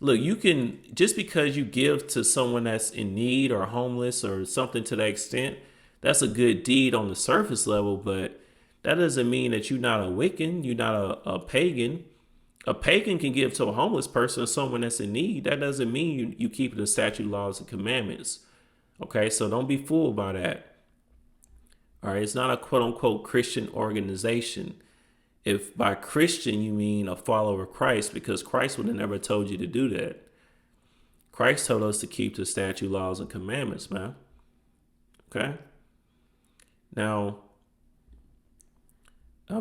Look, you can, just because you give to someone that's in need or homeless or something to that extent, that's a good deed on the surface level, but that doesn't mean that you're not a Wiccan, you're not a pagan. A pagan can give to a homeless person or someone that's in need. That doesn't mean you keep the statute, laws, and commandments. Okay, so don't be fooled by that. All right, it's not a quote unquote Christian organization. If by Christian you mean a follower of Christ, because Christ would have never told you to do that. Christ told us to keep the statute, laws, and commandments, man. Okay. Now,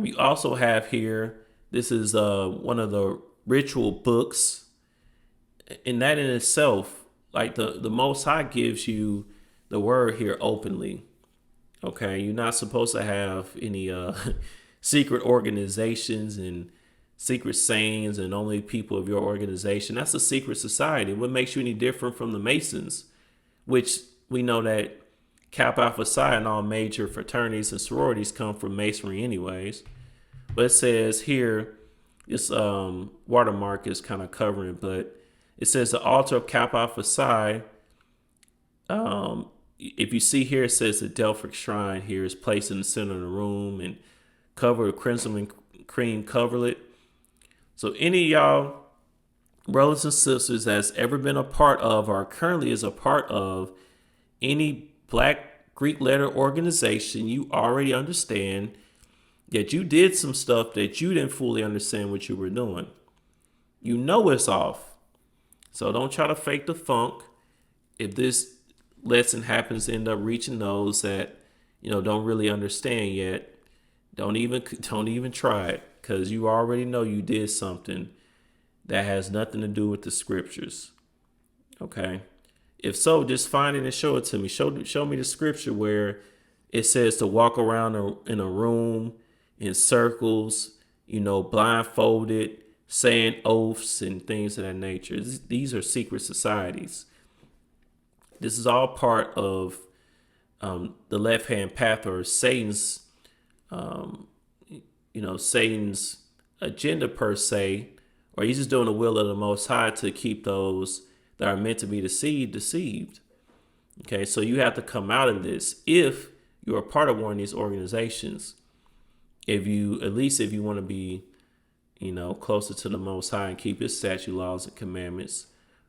you also have here, this is one of the ritual books. And that in itself, like the Most High gives you the word here openly. Okay, you're not supposed to have any secret organizations and secret sayings and only people of your organization. That's a secret society. What makes you any different from the Masons, which we know that Kappa Alpha Psi and all major fraternities and sororities come from Masonry anyways. But it says here, this watermark is kind of covering, but it says the altar of Kappa Alpha Psi. If you see here, it says the Delphic shrine here is placed in the center of the room and covered with crimson and cream coverlet. So any of y'all brothers and sisters that's ever been a part of or currently is a part of any Black Greek letter organization, you already understand that you did some stuff that you didn't fully understand what you were doing. You know it's off. So don't try to fake the funk. If this lesson happens to end up reaching those that, don't really understand yet, don't even try it, because you already know you did something that has nothing to do with the scriptures. Okay. If so, just find it and show it to me. Show me the scripture where it says to walk around in a room in circles, blindfolded, saying oaths and things of that nature. These are secret societies. This is all part of the left-hand path, or Satan's, Satan's agenda per se, or he's just doing the will of the Most High to keep those that are meant to be deceived. Okay, so you have to come out of this if you're a part of one of these organizations. If you want to be, closer to the Most High and keep His statute, laws, and commandments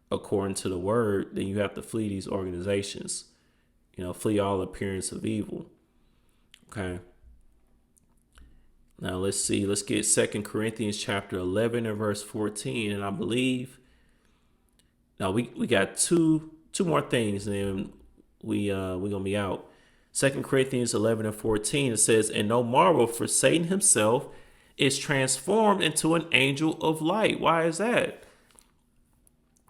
according to the Word, then you have to flee these organizations. Flee all appearance of evil. Okay. Now let's see. Let's get 2 Corinthians chapter 11 and verse 14, and I believe. Now we got two more things, and then we're gonna be out. 2 Corinthians 11 and 14, it says, "And no marvel, for Satan himself is transformed into an angel of light." Why is that?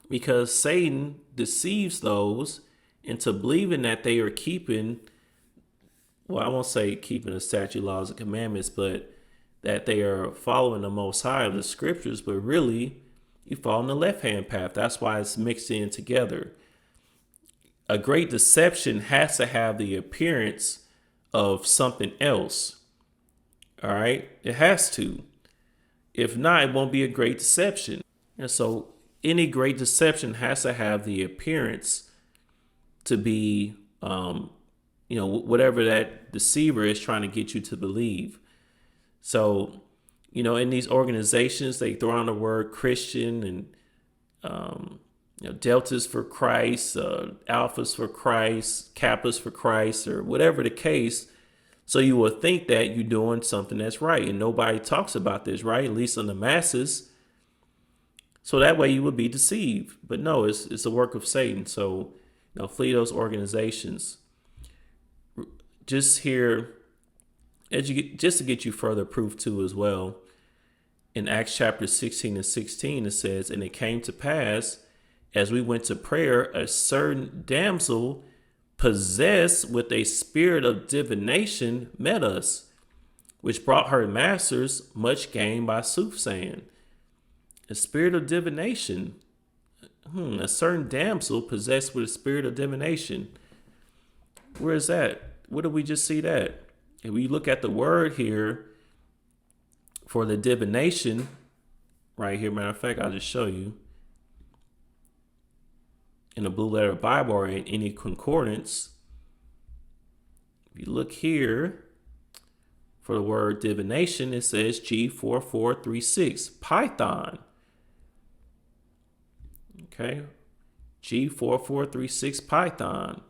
Because Satan deceives those into believing that they are keeping, well, I won't say keeping the statute, laws, and commandments, but that they are following the Most High of the scriptures, but really you fall in the left-hand path. That's why it's mixed in together. A great deception has to have the appearance of something else. All right? It has to. If not, it won't be a great deception. And so any great deception has to have the appearance to be, whatever that deceiver is trying to get you to believe. So, in these organizations, they throw on the word Christian and, deltas for Christ, alphas for Christ, kappas for Christ, or whatever the case. So you will think that you're doing something that's right. And nobody talks about this, right? At least on the masses. So that way you would be deceived. But no, it's a work of Satan. So, flee those organizations. Just here, just to get you further proof too as well. In Acts chapter 16 and 16, it says, "And it came to pass, as we went to prayer, a certain damsel possessed with a spirit of divination met us, which brought her masters much gain by soothsaying." A spirit of divination. A certain damsel possessed with a spirit of divination. Where is that? Where did we just see that? If we look at the word here for the divination, right here, matter of fact, I'll just show you. In the Blue Letter Bible or in any concordance, if you look here for the word divination, it says G4436, Python. Okay, G4436 Python.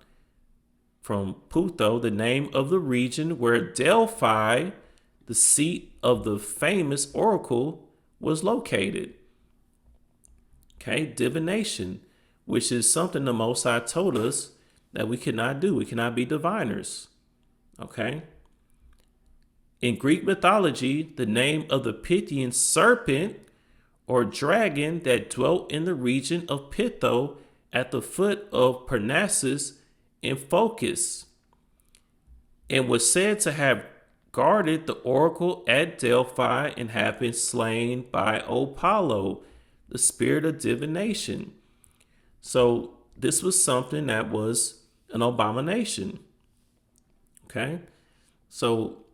From Putho, the name of the region where Delphi, the seat of the famous oracle, was located. Okay, divination, which is something the Most High told us that we cannot do. We cannot be diviners. Okay. In Greek mythology, the name of the Pythian serpent or dragon that dwelt in the region of Pytho at the foot of Parnassus in Phocis, and was said to have guarded the oracle at Delphi and have been slain by Apollo, the spirit of divination. So this was something that was an abomination. Okay. So,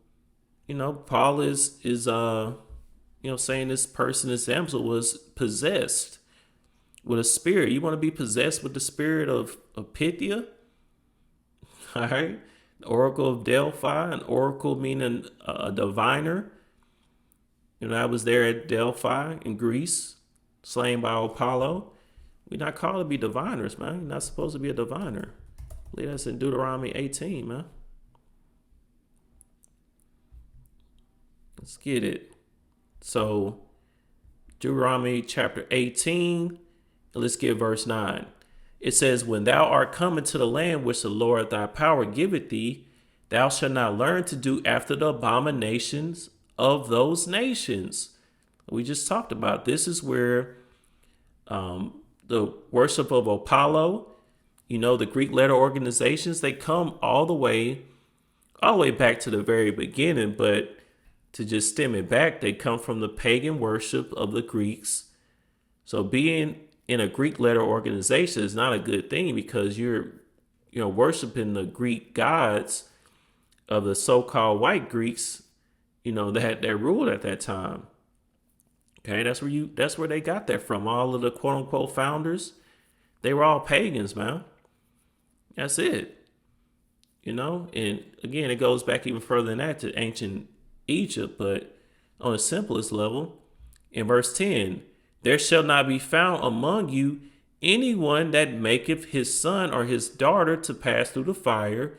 Paul is saying this person, this damsel, was possessed with a spirit. You want to be possessed with the spirit of Pythia? All right. The oracle of Delphi, an oracle meaning a diviner. I was there at Delphi in Greece, slain by Apollo. We're not called to be diviners, man. You're not supposed to be a diviner. I believe that's in Deuteronomy 18, man. Let's get it. So, Deuteronomy chapter 18, let's get verse 9. It says, "When thou art come into the land which the Lord thy power giveth thee, thou shalt not learn to do after the abominations of those nations." We just talked about this is where the worship of Apollo, the Greek letter organizations, they come all the way back to the very beginning. But to just stem it back, they come from the pagan worship of the Greeks. So being in a Greek letter organization is not a good thing because you're worshiping the Greek gods of the so-called white Greeks, that ruled at that time. Okay, that's where they got that from. All of the quote unquote founders, they were all pagans, man. That's it. And again, it goes back even further than that to ancient Egypt, but on the simplest level, in verse 10, there shall not be found among you anyone that maketh his son or his daughter to pass through the fire,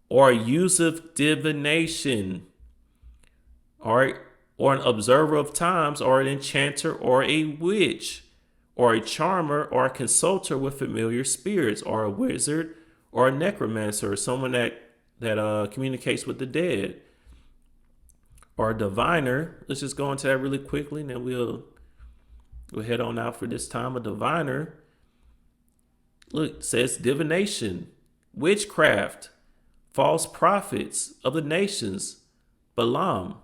or useth divination, or an observer of times, or an enchanter, or a witch, or a charmer, or a consulter with familiar spirits, or a wizard, or a necromancer, or someone that communicates with the dead, or a diviner. Let's just go into that really quickly, and then we'll head on out for this time. A diviner, look, says divination, witchcraft, false prophets of the nations, Balaam,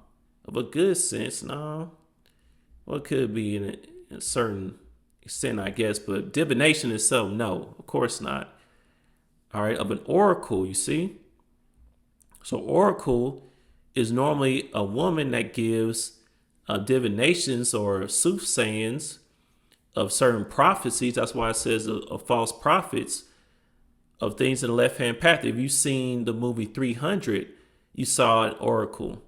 of a good sense, no. Well, it could be in a certain extent, I guess, but divination itself, no, of course not. All right, of an oracle, you see. So oracle is normally a woman that gives divinations or soothsayings of certain prophecies. That's why it says of false prophets, of things in the left-hand path. If you've seen the movie 300, you saw an oracle.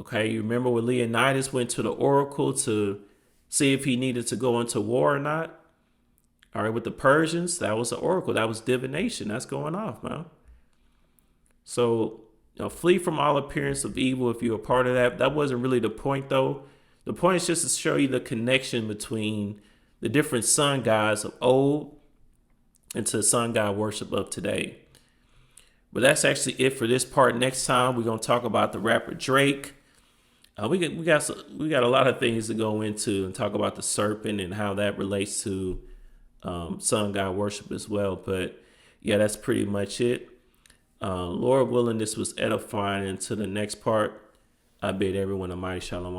Okay, you remember when Leonidas went to the oracle to see if he needed to go into war or not? All right, with the Persians, that was the oracle. That was divination. That's going off, man. So, flee from all appearance of evil if you're a part of that. That wasn't really the point, though. The point is just to show you the connection between the different sun gods of old and to the sun god worship of today. But that's actually it for this part. Next time, we're going to talk about the rapper Drake. We got a lot of things to go into and talk about the serpent and how that relates to sun god worship as well. But yeah, that's pretty much it. Lord willing, this was edifying. And to the next part, I bid everyone a mighty shalom.